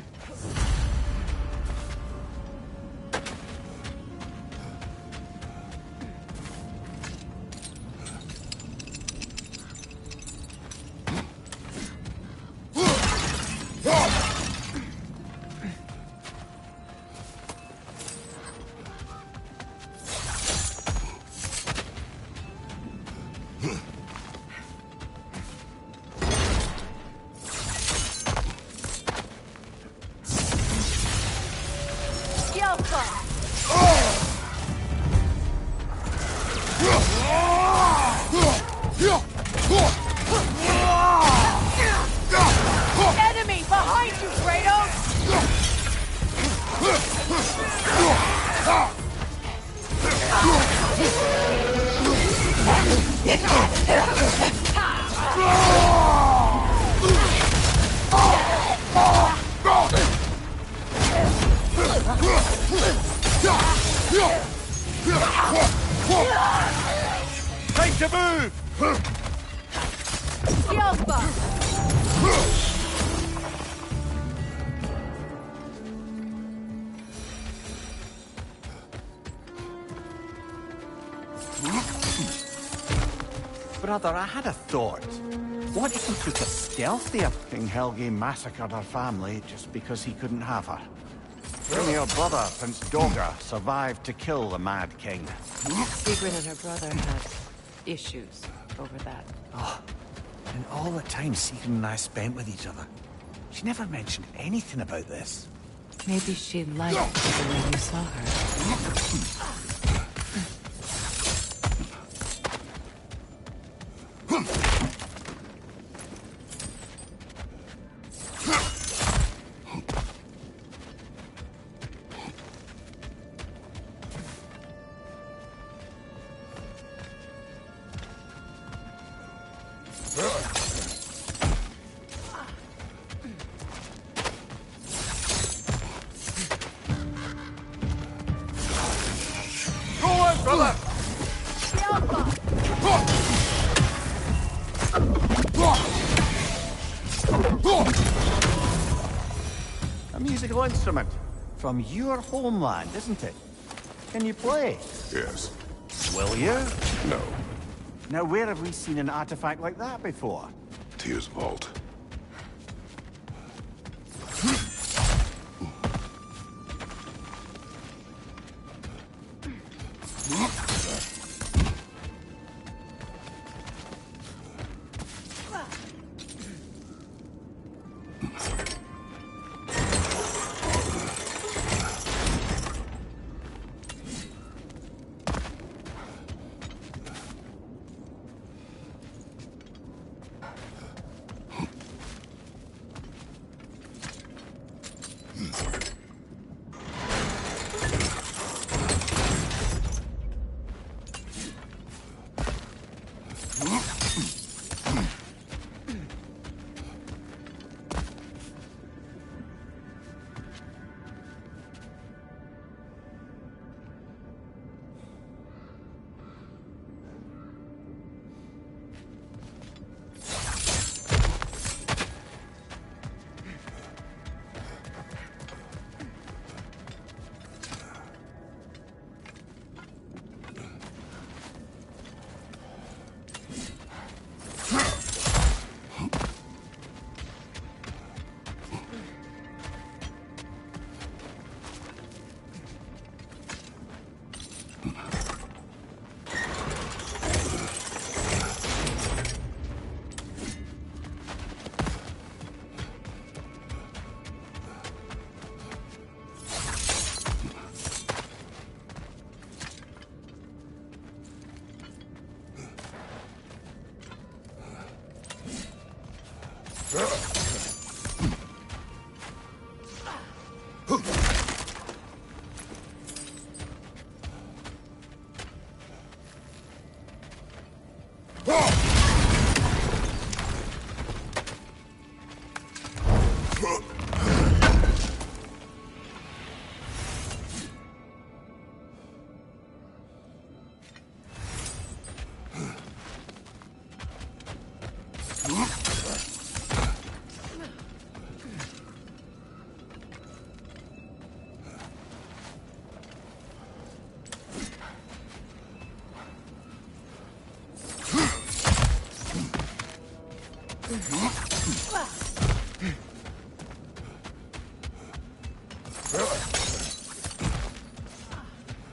Enemy behind you, Kratos! Time to move! Brother, I had a thought. What if we took a stealthier? King Helge massacred her family just because he couldn't have her. Only her brother, Prince Dogger, survived to kill the Mad King. Sigrid and her brother had issues over that. Oh, and all the time Sigrid and I spent with each other. She never mentioned anything about this. Maybe she liked the way you saw her. Go on, brother! A musical instrument from your homeland, isn't it? Can you play? Yes. Will you? No. Now, where have we seen an artifact like that before? Tyr's vault.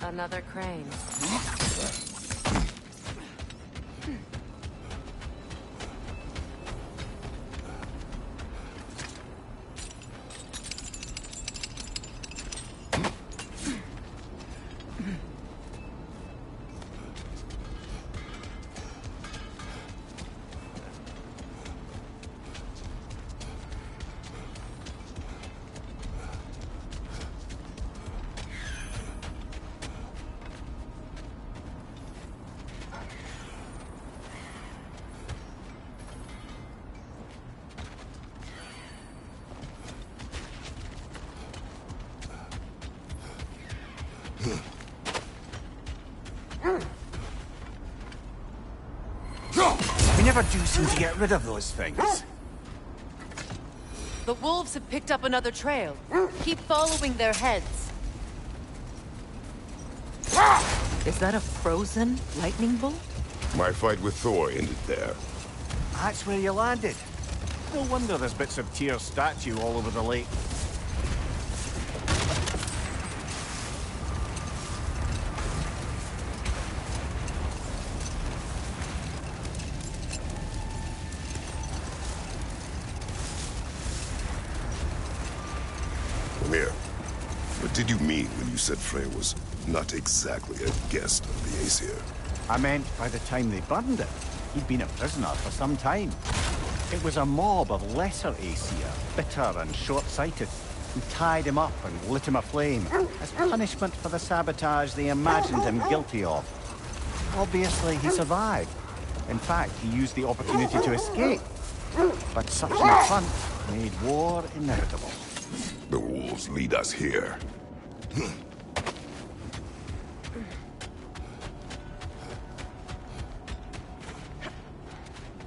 Another crane. We never do seem to get rid of those things. The wolves have picked up another trail. Keep following their heads. Is that a frozen lightning bolt? My fight with Thor ended there. That's where you landed. No wonder there's bits of Tyr's statue all over the lake. Mimir, what did you mean when you said Freya was not exactly a guest of the Aesir? I meant by the time they burned it, he'd been a prisoner for some time. It was a mob of lesser Aesir, bitter and short-sighted, who tied him up and lit him aflame as punishment for the sabotage they imagined him guilty of. Obviously, he survived. In fact, he used the opportunity to escape. But such an affront made war inevitable. The wolves lead us here.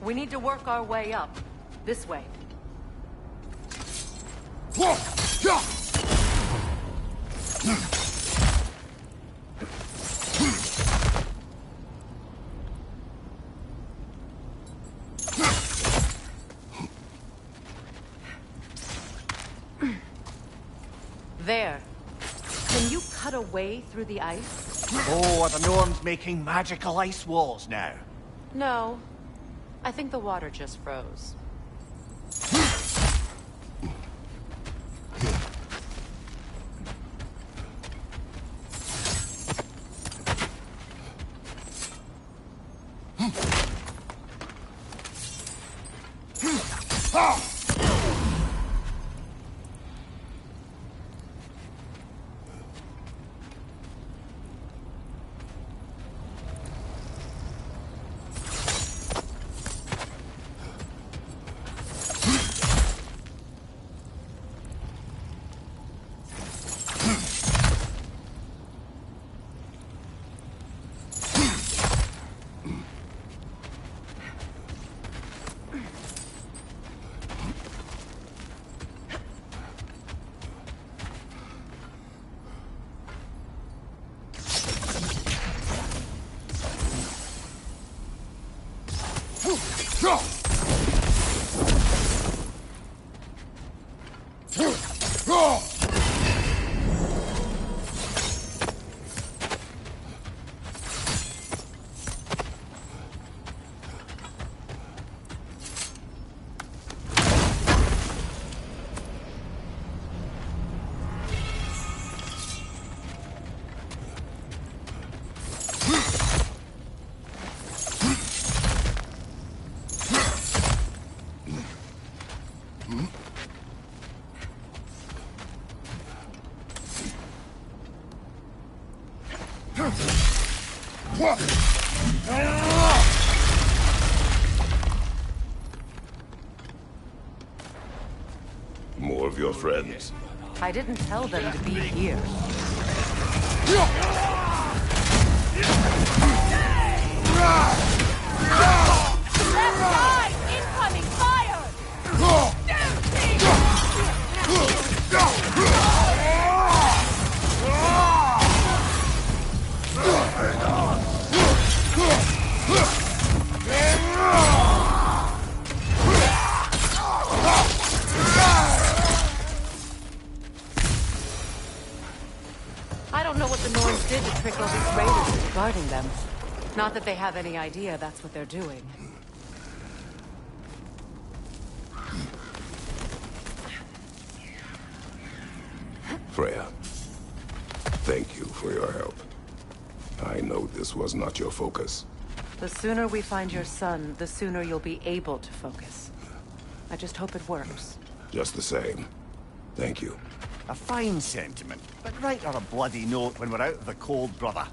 We need to work our way up. This way. There. Can you cut a way through the ice? Oh, are the gnomes making magical ice walls now? No. I think the water just froze. More of your friends. I didn't tell them to be here. Left side! Incoming fire! I don't know what the Norns did to trick all these raiders into guarding them. Not that they have any idea that's what they're doing. Freya, thank you for your help. I know this was not your focus. The sooner we find your son, the sooner you'll be able to focus. I just hope it works. Just the same. Thank you. A fine sentiment, but write her a bloody note when we're out of the cold, brother.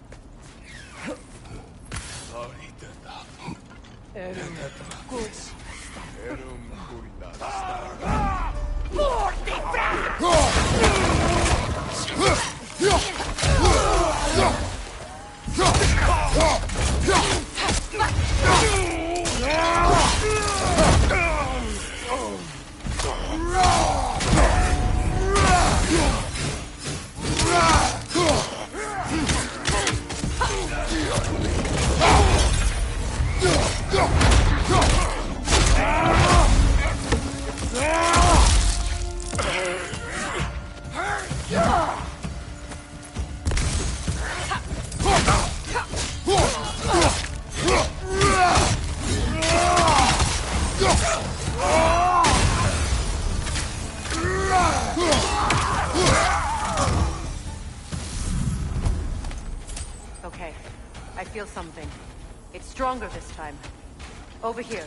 Okay, I feel something. It's stronger this time. Over here.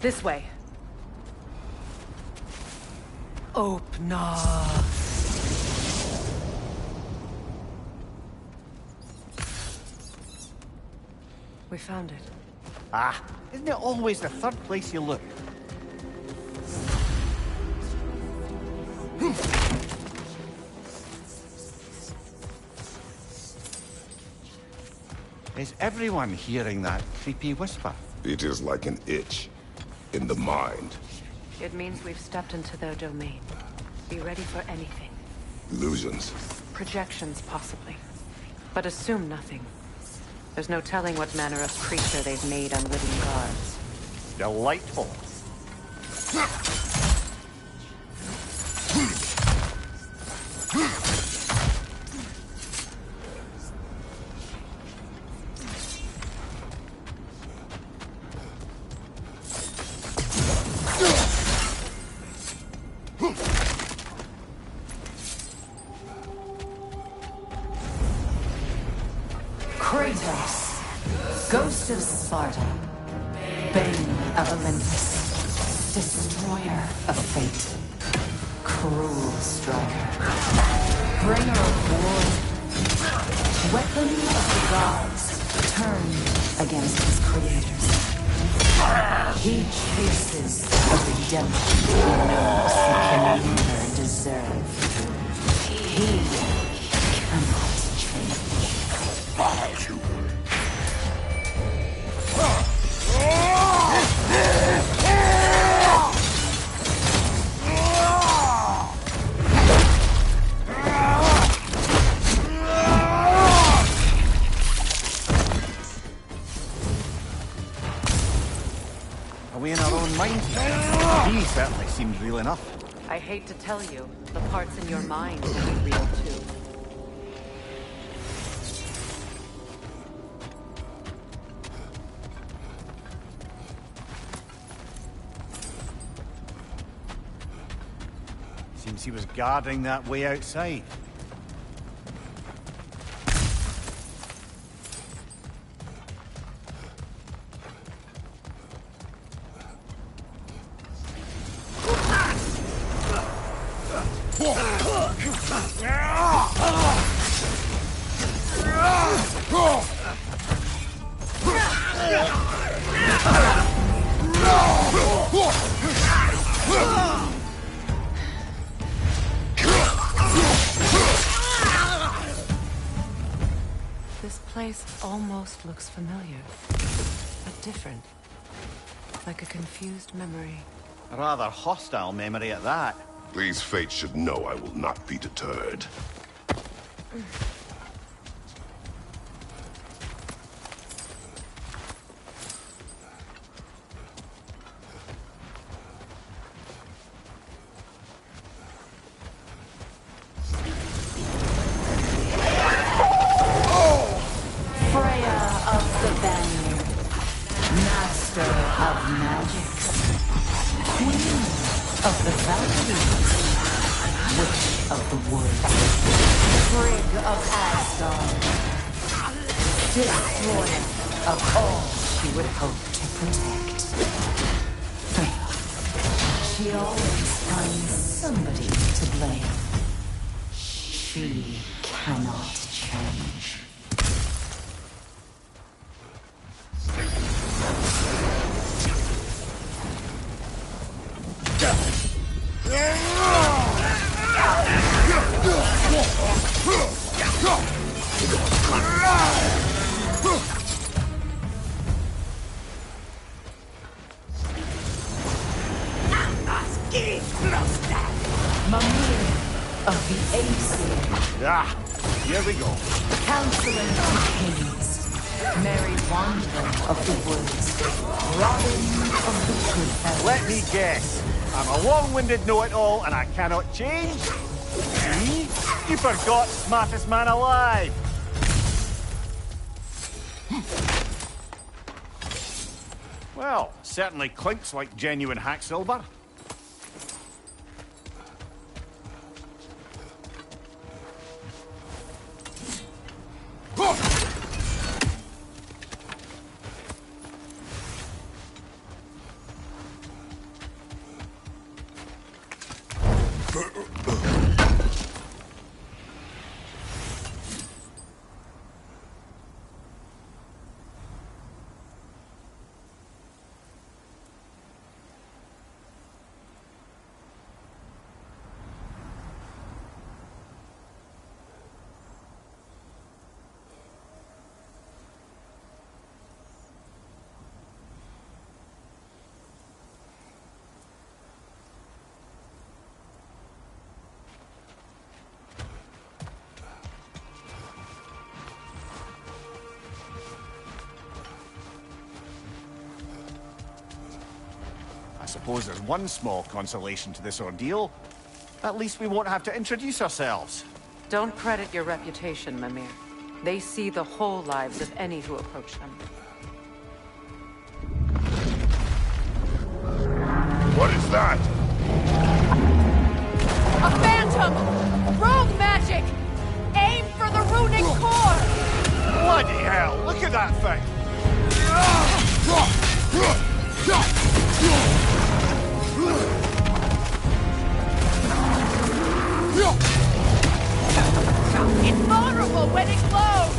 This way. Open up. We found it. Ah, isn't it always the third place you look? Is everyone hearing that creepy whisper? It is like an itch in the mind. It means we've stepped into their domain. Be ready for anything. Illusions. Projections, possibly. But assume nothing. There's no telling what manner of creature they've made unwitting guards. Delightful. Kratos, Ghost of Sparta, Bane of Olympus, Destroyer of Fate, Cruel Striker, Bringer of War, Weapon of the Gods, turned against his creators. He chases a redemption he knows he can never deserve. He cannot change. Are we in our own minds? He certainly seems real enough. I hate to tell you, the parts in your mind will be real too. Seems he was guarding that way outside. This place almost looks familiar, but different. Like a confused memory. A rather hostile memory at that. These fates should know I will not be deterred. Freya of the Vanguard, Master of Magics, Queen of the Valkyries, Witch of the Woods, Frigg of Asgard, Destroyer of all she would hope to protect. She always finds somebody to blame. She cannot change. Mimir of the Aesir. Ah, here we go. Counselor of Kings. Mary Wanderer of the Woods. Robin of the Good. Let me guess. I'm a long-winded know-it-all and I cannot change? See? You forgot smartest man alive. Well, certainly clinks like genuine hack silver. suppose there's one small consolation to this ordeal. At least we won't have to introduce ourselves. Don't credit your reputation, Mimir. They see the whole lives of any who approach them. What is that? A phantom! Rogue magic! Aim for the runic core! Bloody hell! Look at that thing! It's vulnerable when it glows!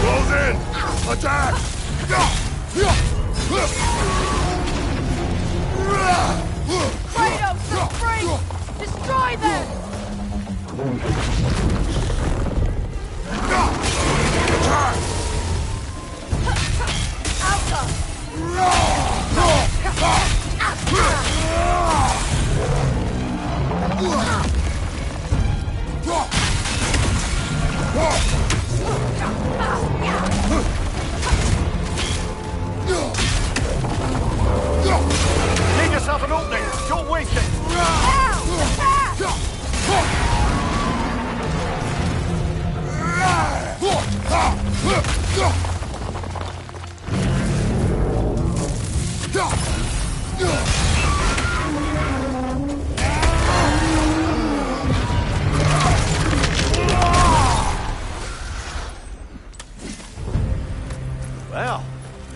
Close in! Attack! Kratos, the spring! Destroy them! Alpha! Make yourself an opening! Don't waste it! Well,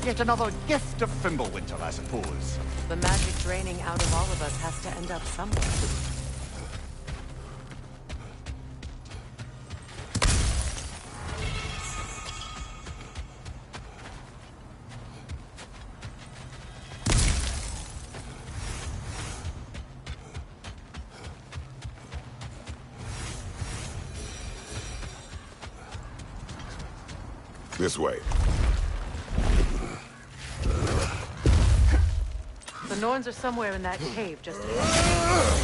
yet another gift of Fimbulwinter, I suppose. The magic draining out of all of us has to end up somewhere. This way. The Norns are somewhere in that cave just ahead.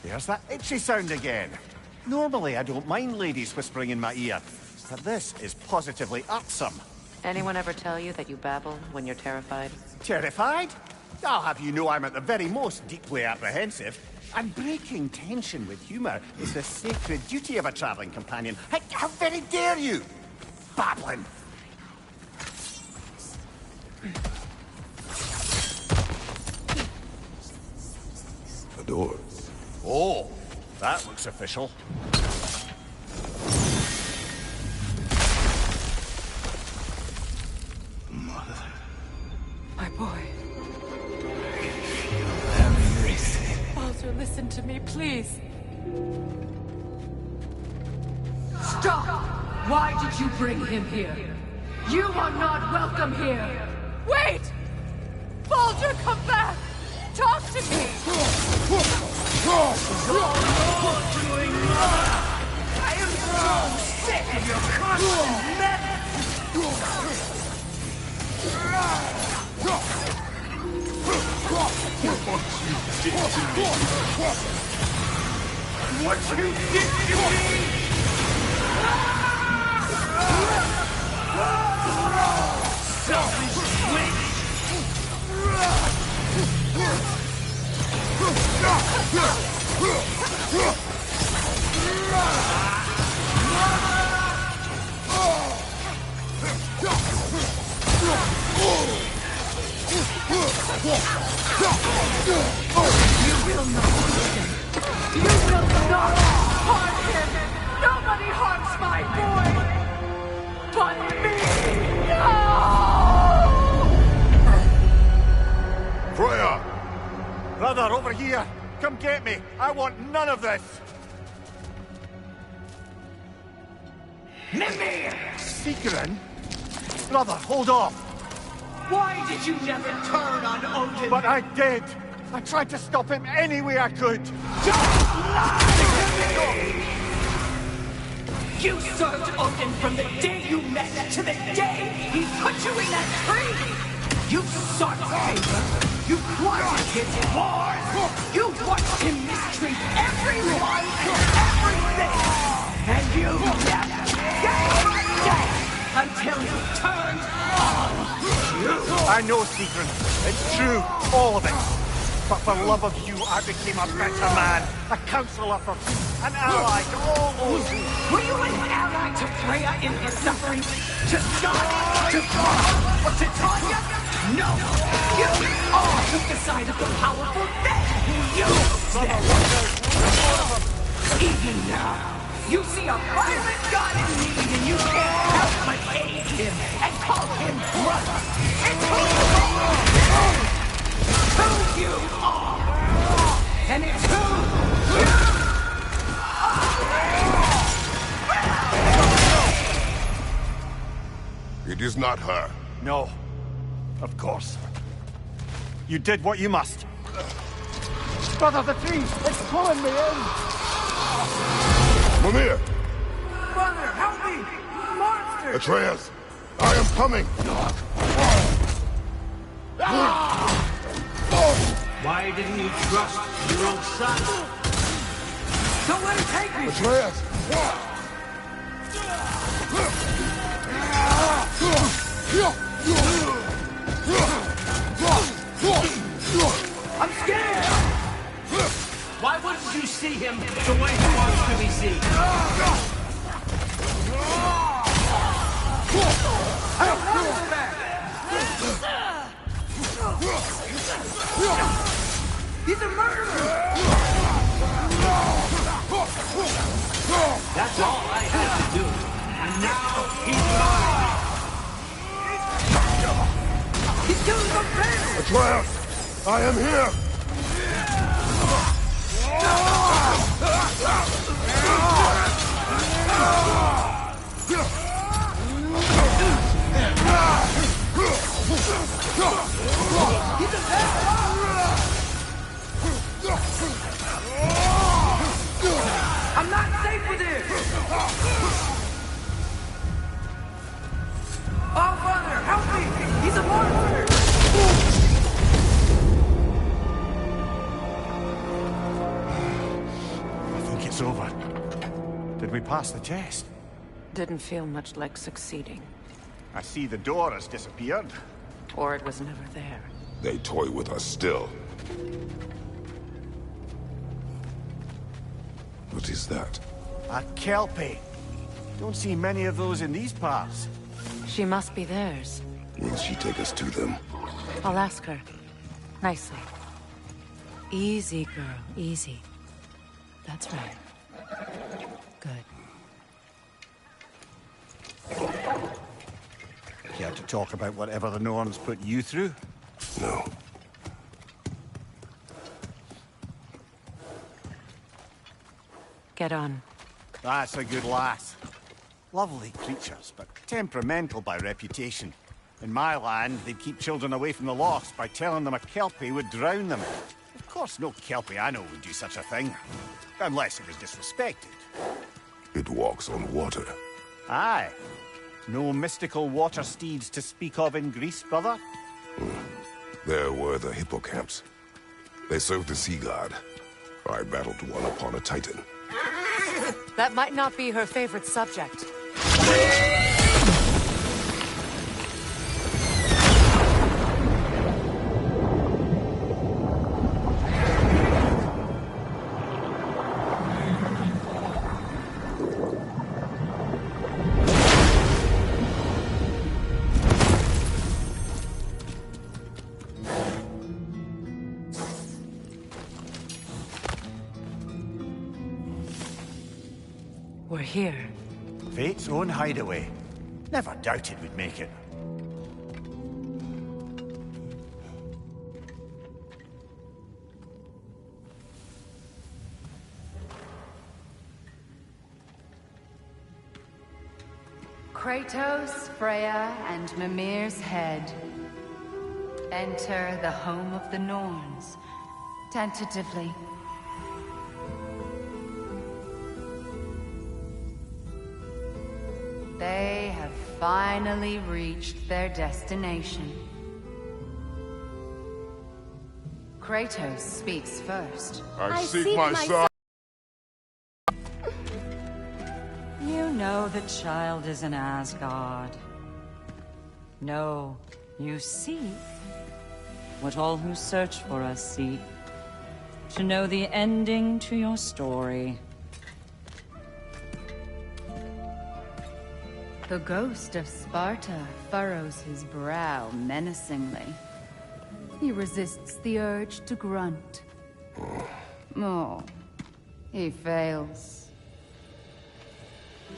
There's that itchy sound again. Normally, I don't mind ladies whispering in my ear, but this is positively irksome. Anyone ever tell you that you babble when you're terrified? Terrified? I'll have you know I'm at the very most deeply apprehensive. And breaking tension with humor is the sacred duty of a traveling companion. How very dare you? Babbling! A door. Oh, that looks official. Mother. My boy. I can feel everything. Baldur, listen to me, please. Stop! Why did you bring him here? You are not welcome here! Wait! Baldur, come back! Talk to me! I am so sick of your constant What you did to me! Selfish witch! You will not listen. You will not harm him. Nobody harms my boy but me. No! Freya! Brother, over here! Come get me! I want none of this! Mimir! Sigrun? Brother, hold off! Why did you never turn on Odin? But I did! I tried to stop him any way I could. You served Odin from the day you met to the day he put you in that tree! You sought favor! You plotted his wars! You watched him mistreat everyone and everything! And you never gave a day until you turned on you! I know, Sigrun. It's true, all of it. But for love of you, I became a better man, a counselor for peace, an ally to all those who... Were you an ally to Freya in her suffering? To Scott? To God? Or to Tanya? No! You all took the side of the powerful then who used them! Even now, you see a violent god in need and you can't help but aid him and call him brother! It's who you are! And it's who you It is not her. No. Of course. You did what you must. Brother, the tree! It's pulling me in! Mimir! Brother, help me! Monster! Atreus! I am coming! Why didn't you trust your own son? Don't let him take me! Atreus! I'm scared! Why wouldn't you see him the way he wants to be seen? I don't want him back! He's a murderer! That's all I had to do. And now he's mine! He's killing the family! Atreus! I am here! I'm not safe with him! Oh, brother, help me! He's a monster! I think it's over. Did we pass the test? Didn't feel much like succeeding. I see the door has disappeared. Or it was never there. They toy with us still. What is that? A Kelpie. Don't see many of those in these parts. She must be theirs. Will she take us to them? I'll ask her. Nicely. Easy, girl. Easy. That's right. Good. Care to talk about whatever the Norns put you through? No. Get on. That's a good lass. Lovely creatures, but temperamental by reputation. In my land, they'd keep children away from the lost by telling them a Kelpie would drown them. Of course, no Kelpie I know would do such a thing. Unless it was disrespected. It walks on water. Aye. No mystical water steeds to speak of in Greece, brother? There were the hippocamps. They served the sea god. I battled one upon a titan. That might not be her favorite subject. We're here. Fate's own hideaway. Never doubted we'd make it. Kratos, Freya, and Mimir's head. Enter the home of the Norns, Tentatively. They have finally reached their destination. Kratos speaks first. I seek my son. You know the child is in Asgard. No, you seek what all who search for us seek. To know the ending to your story. The ghost of Sparta furrows his brow menacingly. He resists the urge to grunt. Oh, he fails.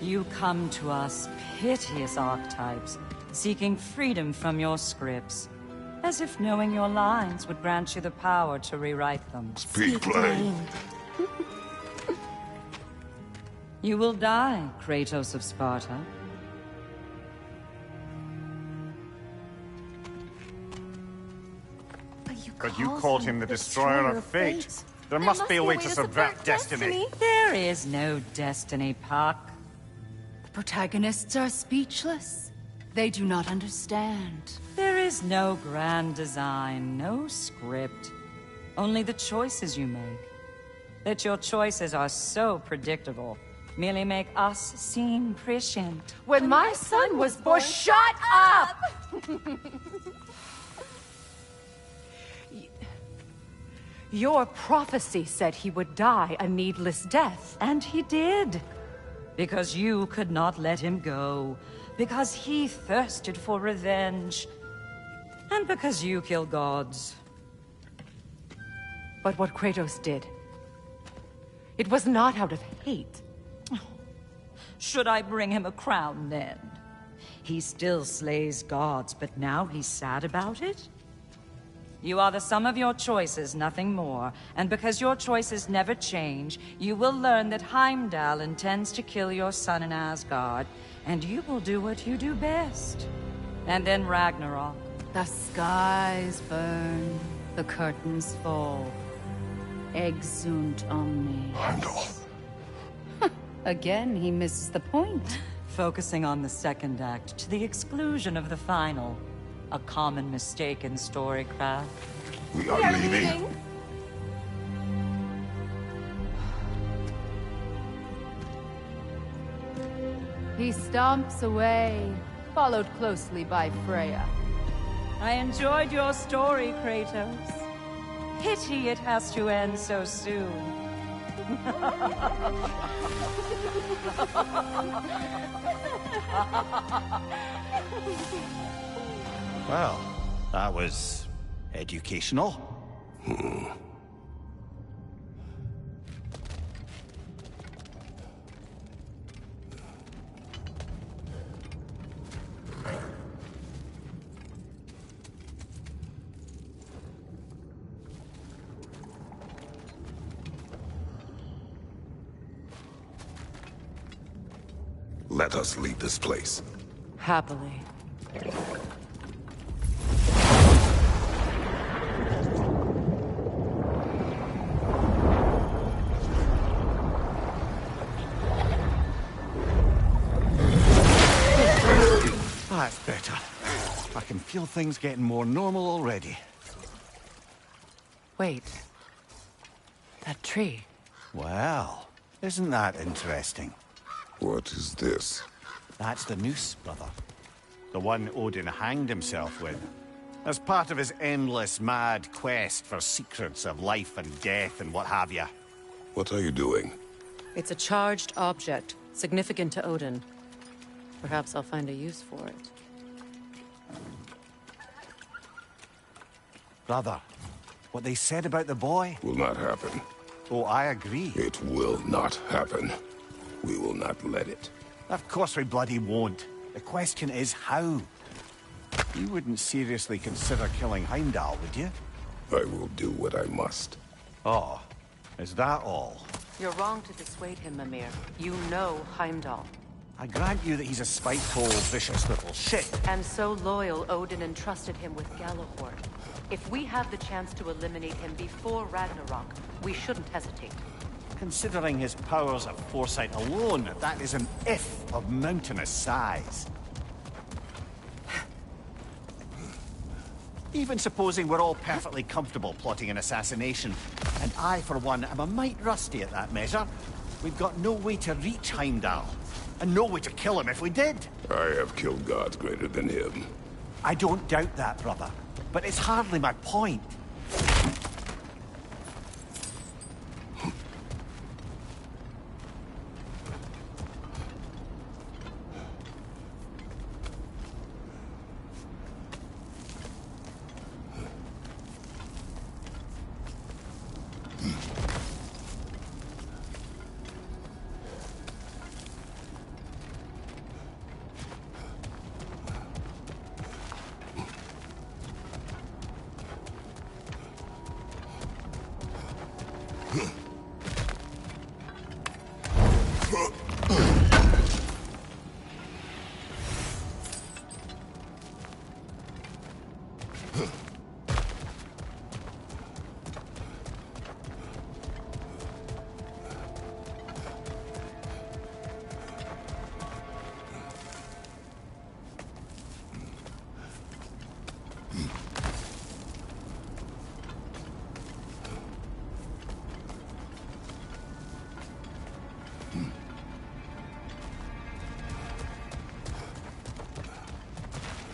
You come to us, piteous archetypes, seeking freedom from your scripts. As if knowing your lines would grant you the power to rewrite them. Speak plain. You will die, Kratos of Sparta. But you called him the Destroyer of Fate. There must be a way to subvert destiny. There is no destiny, Puck. The protagonists are speechless. They do not understand. There is no grand design, no script. Only the choices you make. That your choices are so predictable merely make us seem prescient. When my son was born, shut up! Your prophecy said he would die a needless death. And he did. Because you could not let him go. Because he thirsted for revenge. And because you kill gods. But what Kratos did, it was not out of hate. Should I bring him a crown then? He still slays gods, but now he's sad about it? You are the sum of your choices, nothing more. And because your choices never change, you will learn that Heimdall intends to kill your son in Asgard. And you will do what you do best. And then Ragnarok. The skies burn, the curtains fall. Exunt omni. Heimdall. Again, he misses the point. Focusing on the second act to the exclusion of the final. A common mistake in storycraft. We are leaving. He stomps away, followed closely by Freya. I enjoyed your story, Kratos. Pity it has to end so soon. Well, that was educational. Let us leave this place. Happily. That's better. I can feel things getting more normal already. Wait. That tree. Well, isn't that interesting? What is this? That's the noose, brother. The one Odin hanged himself with. As part of his endless, mad quest for secrets of life and death and what have you. What are you doing? It's a charged object, significant to Odin. Perhaps I'll find a use for it. Brother, what they said about the boy? Will not happen. Oh, I agree. It will not happen. We will not let it. Of course we bloody won't. The question is how. You wouldn't seriously consider killing Heimdall, would you? I will do what I must. Oh, is that all? You're wrong to dissuade him, Mimir. You know Heimdall. I grant you that he's a spiteful, vicious little shit. And so loyal, Odin entrusted him with Gjallarhorn. If we have the chance to eliminate him before Ragnarok, we shouldn't hesitate. Considering his powers of foresight alone, that is an if of mountainous size. Even supposing we're all perfectly comfortable plotting an assassination, and I, for one, am a mite rusty at that measure, we've got no way to reach Heimdall, and no way to kill him if we did. I have killed gods greater than him. I don't doubt that, brother, but it's hardly my point.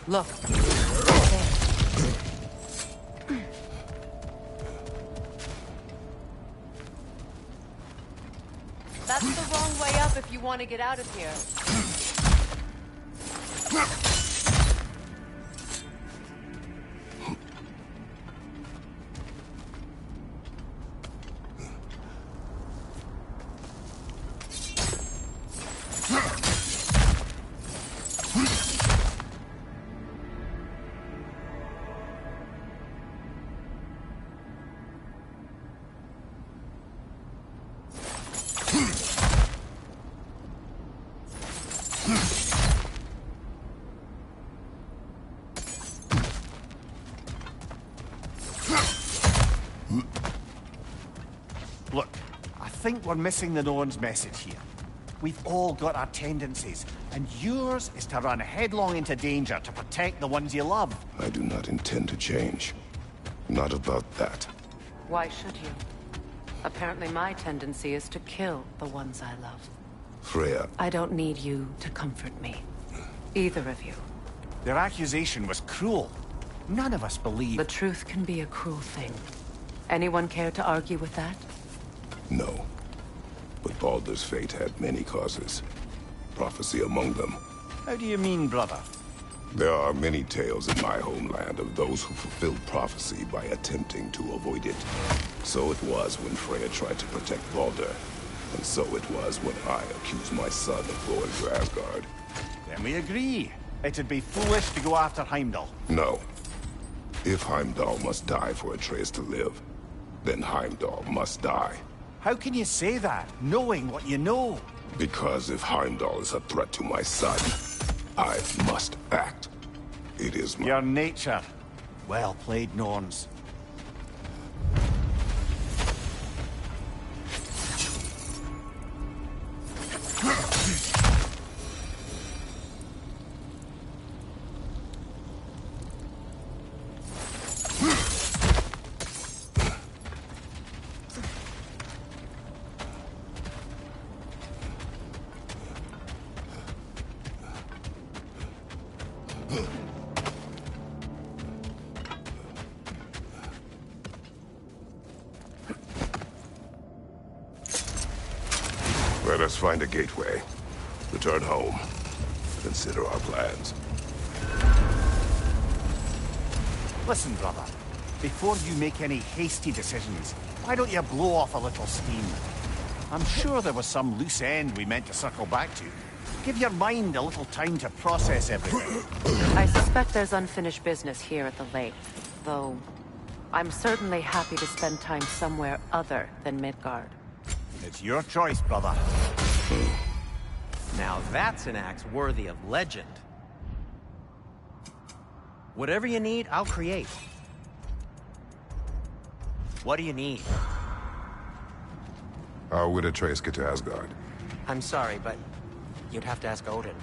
Look. That's the wrong way up if you want to get out of here. Look, I think we're missing the Norn's message here. We've all got our tendencies, and yours is to run headlong into danger to protect the ones you love. I do not intend to change. Not about that. Why should you? Apparently my tendency is to kill the ones I love. Freya. I don't need you to comfort me. Either of you. Their accusation was cruel. None of us believe... The truth can be a cruel thing. Anyone care to argue with that? No. But Baldur's fate had many causes. Prophecy among them. How do you mean, brother? There are many tales in my homeland of those who fulfilled prophecy by attempting to avoid it. So it was when Freya tried to protect Baldur. And so it was when I accused my son of going to Asgard. Then we agree. It'd be foolish to go after Heimdall. No. If Heimdall must die for Atreus to live, then Heimdall must die. How can you say that, knowing what you know? Because if Heimdall is a threat to my son, I must act. It is my... Your nature. Well played, Norns. Let us find a gateway. Return home. Consider our plans. Listen, brother. Before you make any hasty decisions, why don't you blow off a little steam? I'm sure there was some loose end we meant to circle back to. Give your mind a little time to process everything. I suspect there's unfinished business here at the lake, though I'm certainly happy to spend time somewhere other than Midgard. It's your choice, brother. Now that's an axe worthy of legend. Whatever you need, I'll create. What do you need? How would Atreus get to Asgard? I'm sorry, but you'd have to ask Odin.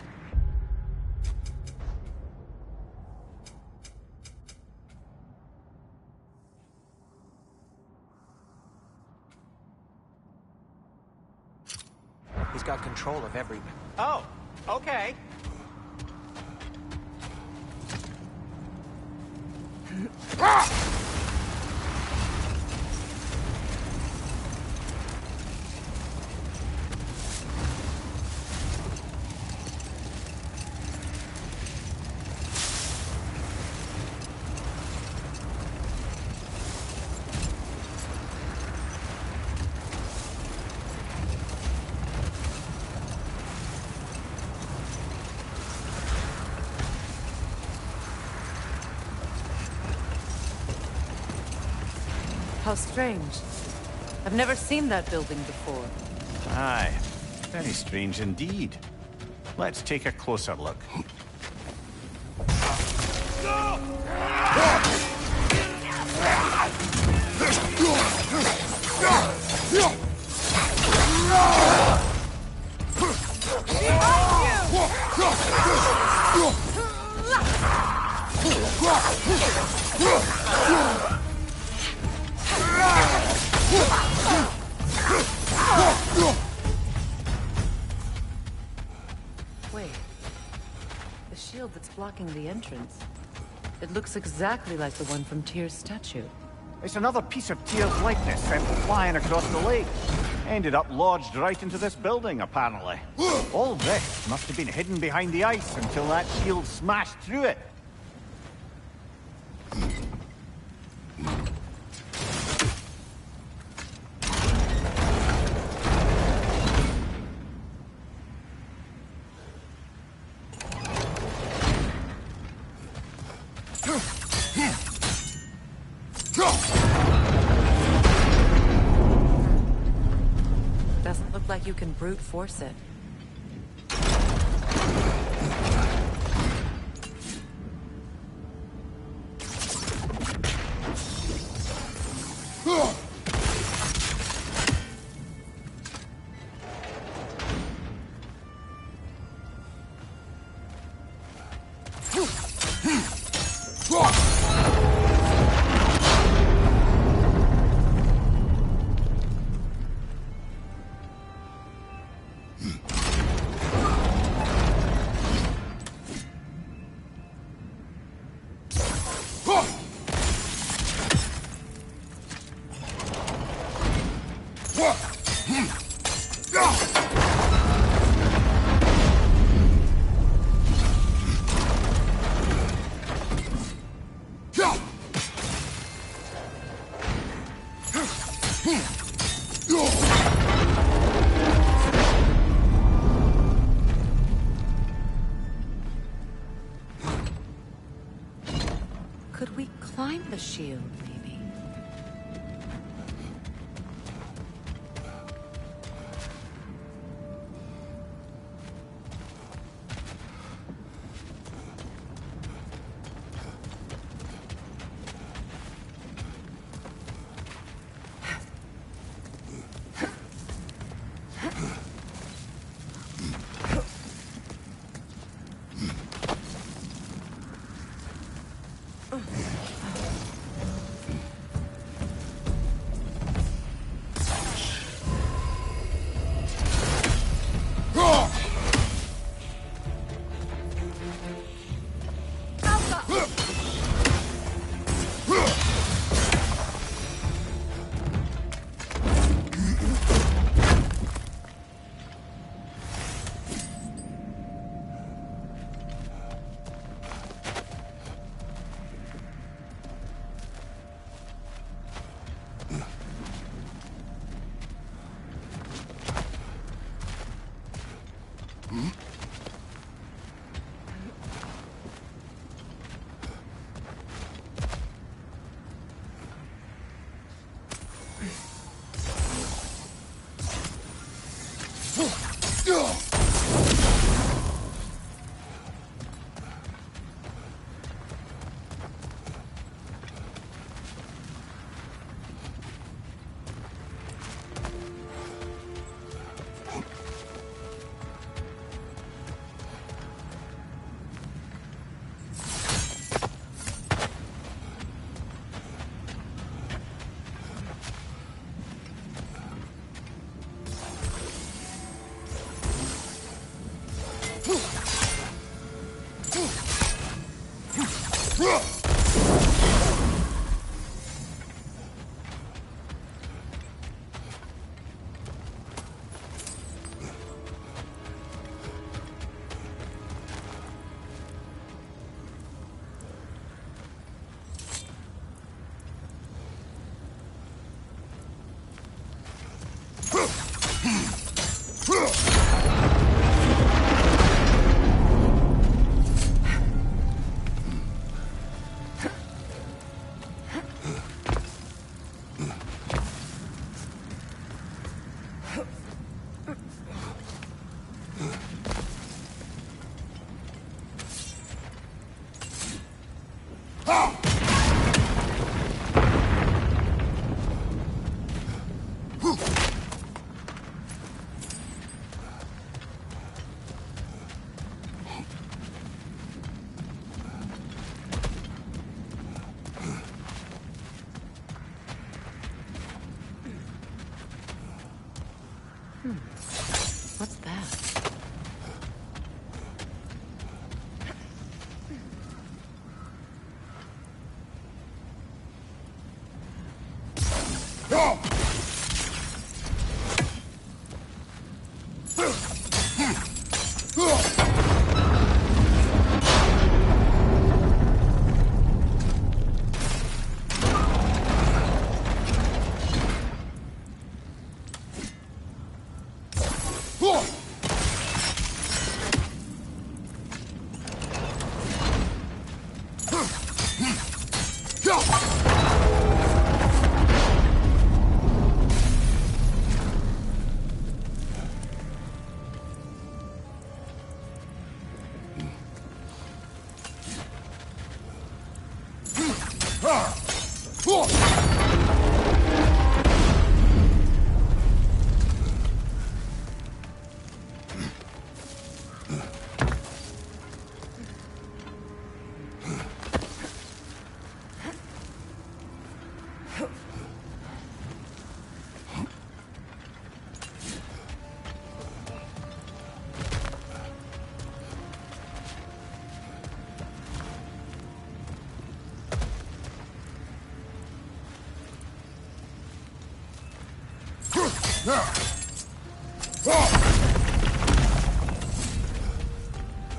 He's got control of every... Oh, okay. How strange. I've never seen that building before. Aye, very strange indeed. Let's take a closer look. Wait. The shield that's blocking the entrance. It looks exactly like the one from Tyr's statue. It's another piece of Tyr's likeness sent flying across the lake. Ended up lodged right into this building, apparently. All this must have been hidden behind the ice until that shield smashed through it. Doesn't look like you can brute force it. Could we climb the shield, maybe? What's that?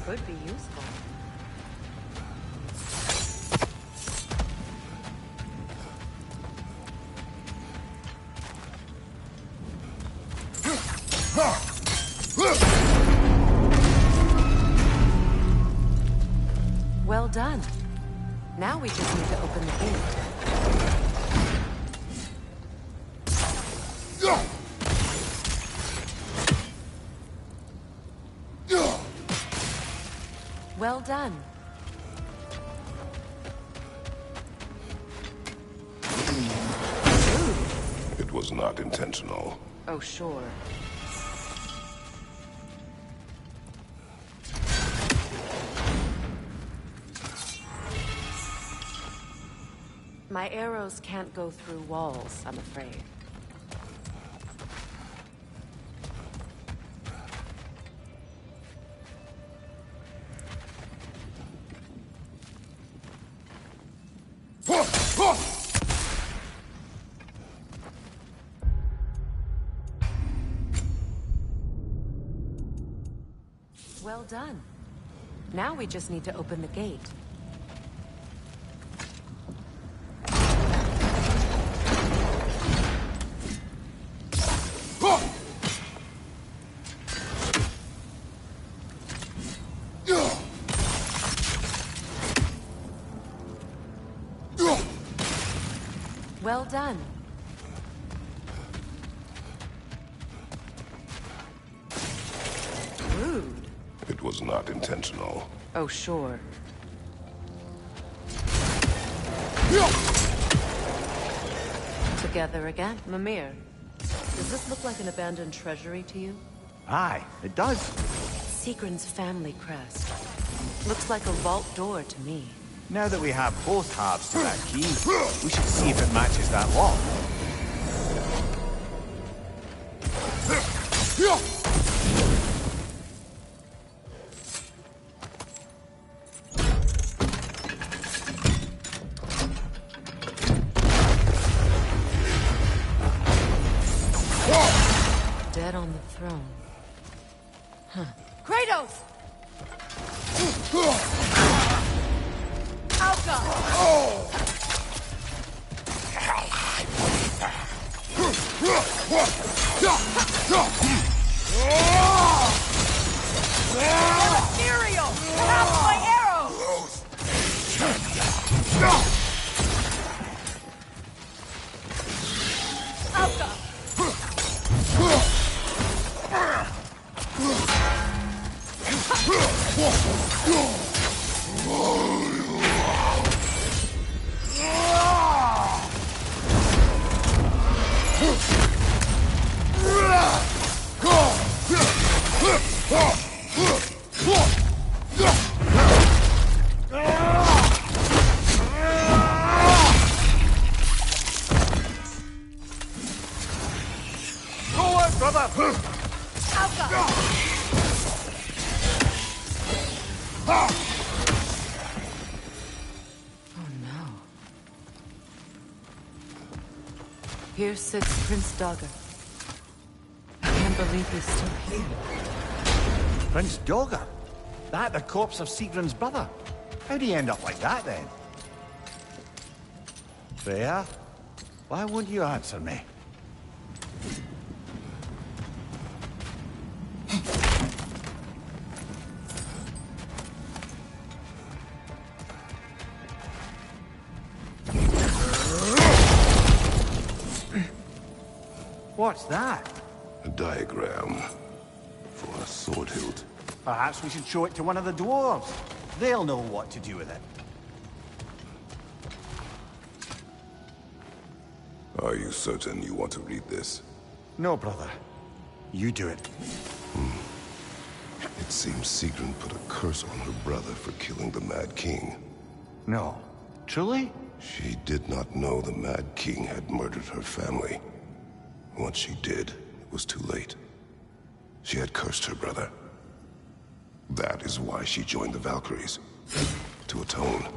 Could be useful. Well done. Now we just need to open the gate. Well done. It was not intentional. Oh, sure. My arrows can't go through walls, I'm afraid. Well done. Now we just need to open the gate. Well done. Rude. It was not intentional. Oh, sure. Together again. Mimir, does this look like an abandoned treasury to you? Aye, it does. Sigrun's family crest. Looks like a vault door to me. Now that we have both halves to that key, we should see if it matches that lock. dead on the throne. Huh. Kratos! Alka! Ethereal! Have my arrows! Alka! Here sits Prince Dagger. I can't believe he's still here. Prince Dagger? That the corpse of Sigrun's brother? How'd he end up like that, then? Freya? Why won't you answer me? What's that? A diagram for a sword hilt. Perhaps we should show it to one of the dwarves. They'll know what to do with it. Are you certain you want to read this? No, brother. You do it. It seems Sigrun put a curse on her brother for killing the Mad King. No. Truly? She did not know the Mad King had murdered her family. Once she did, it was too late. She had cursed her brother. That is why she joined the Valkyries. To atone.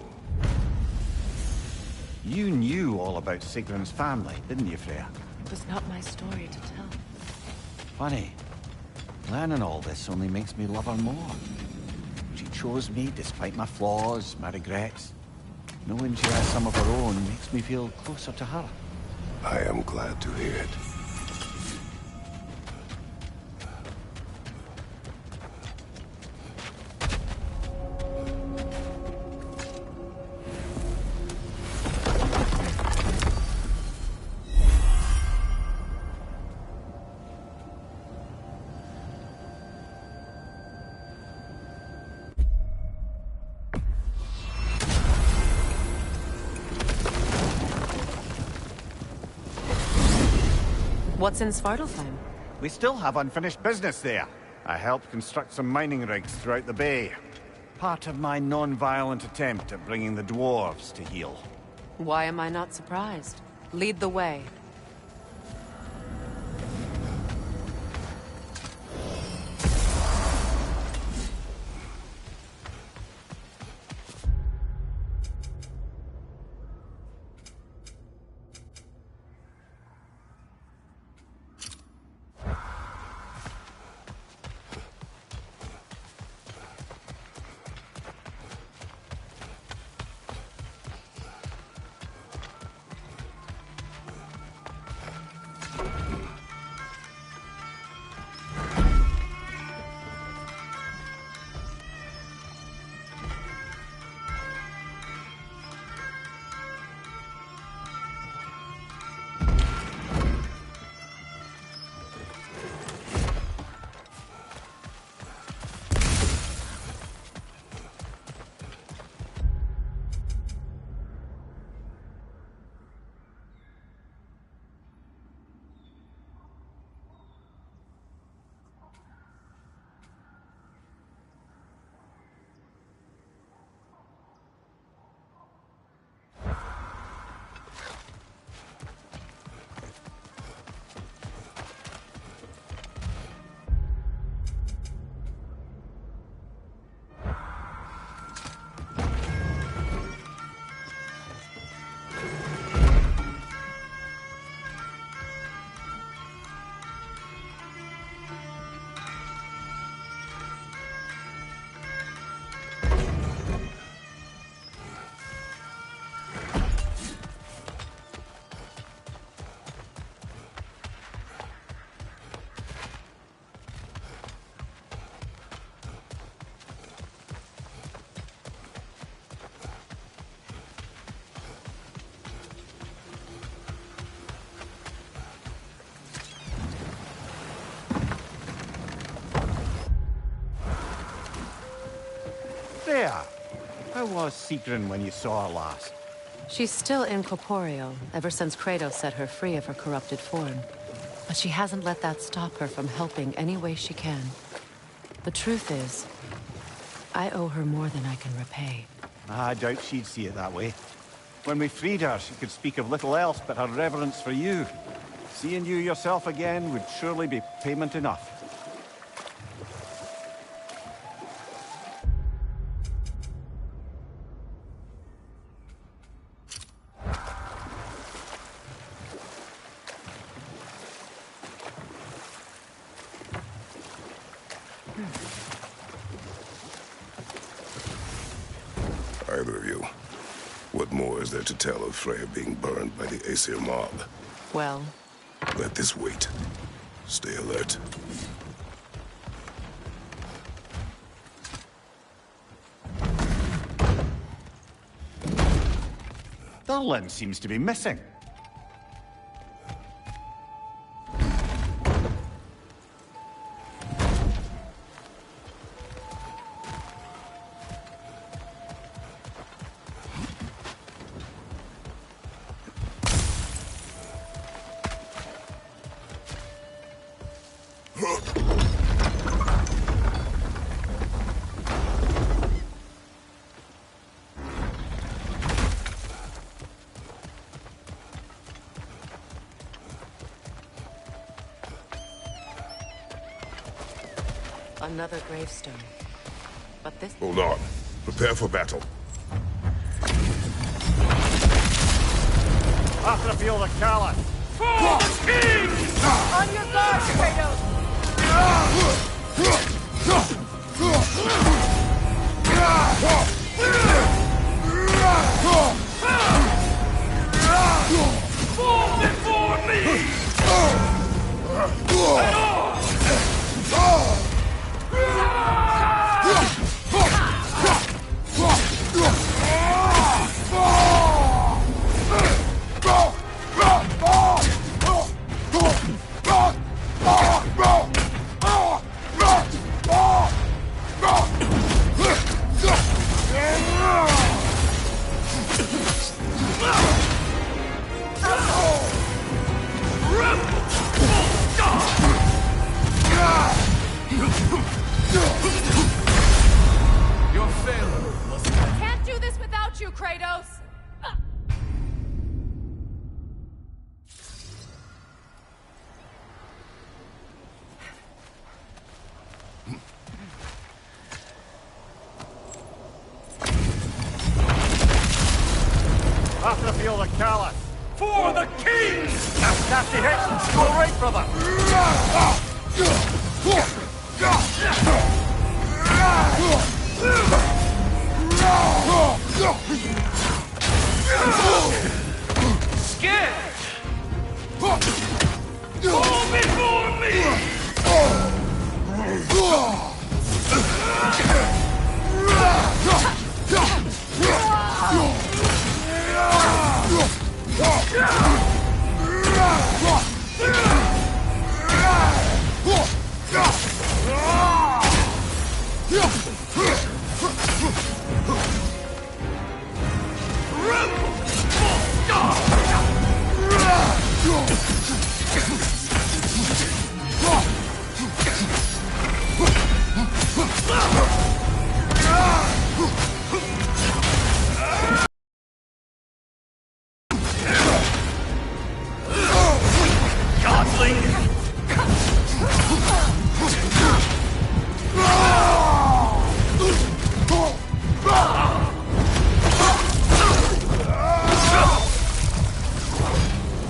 You knew all about Sigrun's family, didn't you, Freya? It was not my story to tell. Funny. Learning all this only makes me love her more. She chose me despite my flaws, my regrets. Knowing she has some of her own makes me feel closer to her. I am glad to hear it. What's in Svartalfheim? We still have unfinished business there. I helped construct some mining rigs throughout the bay. Part of my non-violent attempt at bringing the dwarves to heel. Why am I not surprised? Lead the way. Freya! How was Sigrun when you saw her last? She's still incorporeal, ever since Kratos set her free of her corrupted form. But she hasn't let that stop her from helping any way she can. The truth is, I owe her more than I can repay. I doubt she'd see it that way. When we freed her, she could speak of little else but her reverence for you. Seeing you yourself again would surely be payment enough. Either of you, what more is there to tell of Freya being burned by the Aesir mob? Well, let this wait. Stay alert. Durlin seems to be missing. another gravestone. But this... Hold on. Prepare for battle. Athrapil the Callous! For the king! On your guard, Kratos! Fall before me! Can't do this without you, Kratos! Athrapil the Callous! For the king! Nasty hit! Go right, brother! Scared! Fall before me!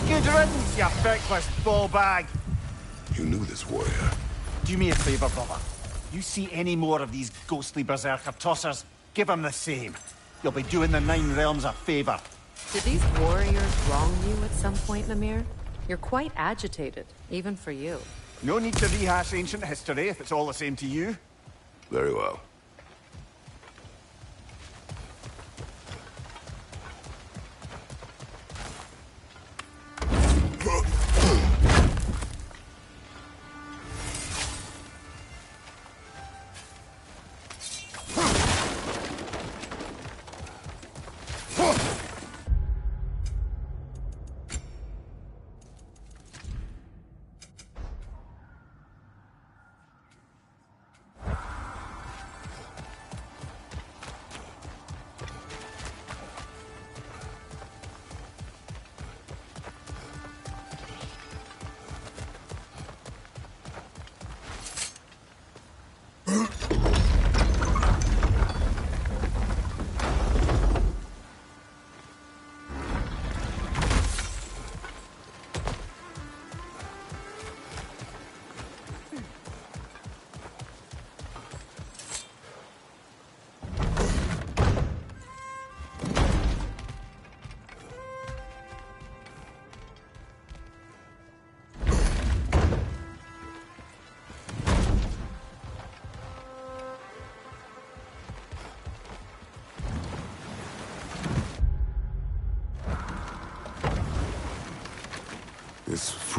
Good riddance, you feckless ball bag! You knew this warrior. Do me a favor, brother. You see any more of these ghostly berserker tossers, give them the same. You'll be doing the Nine Realms a favor. Did these warriors wrong you at some point, Mimir? You're quite agitated, even for you. No need to rehash ancient history if it's all the same to you. Very well.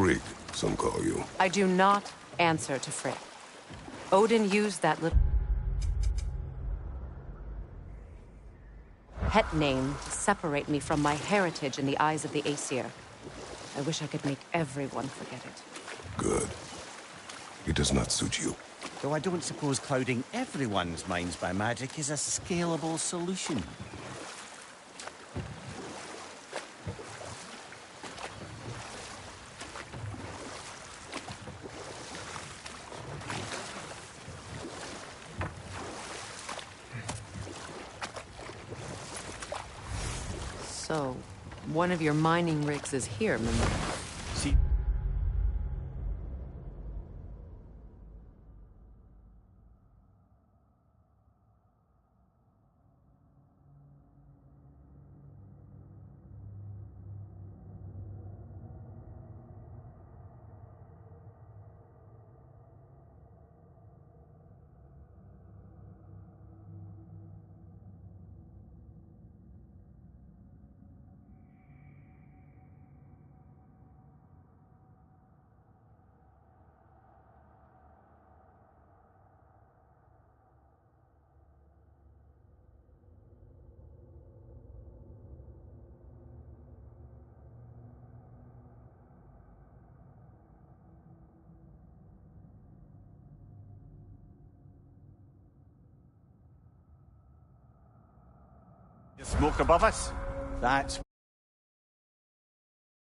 Freak, some call you. I do not answer to Frick. Odin used that little pet name to separate me from my heritage in the eyes of the Aesir. I wish I could make everyone forget it. Good. It does not suit you. Though I don't suppose clouding everyone's minds by magic is a scalable solution. So, one of your mining rigs is here, Mimir. See... Smoke above us? That's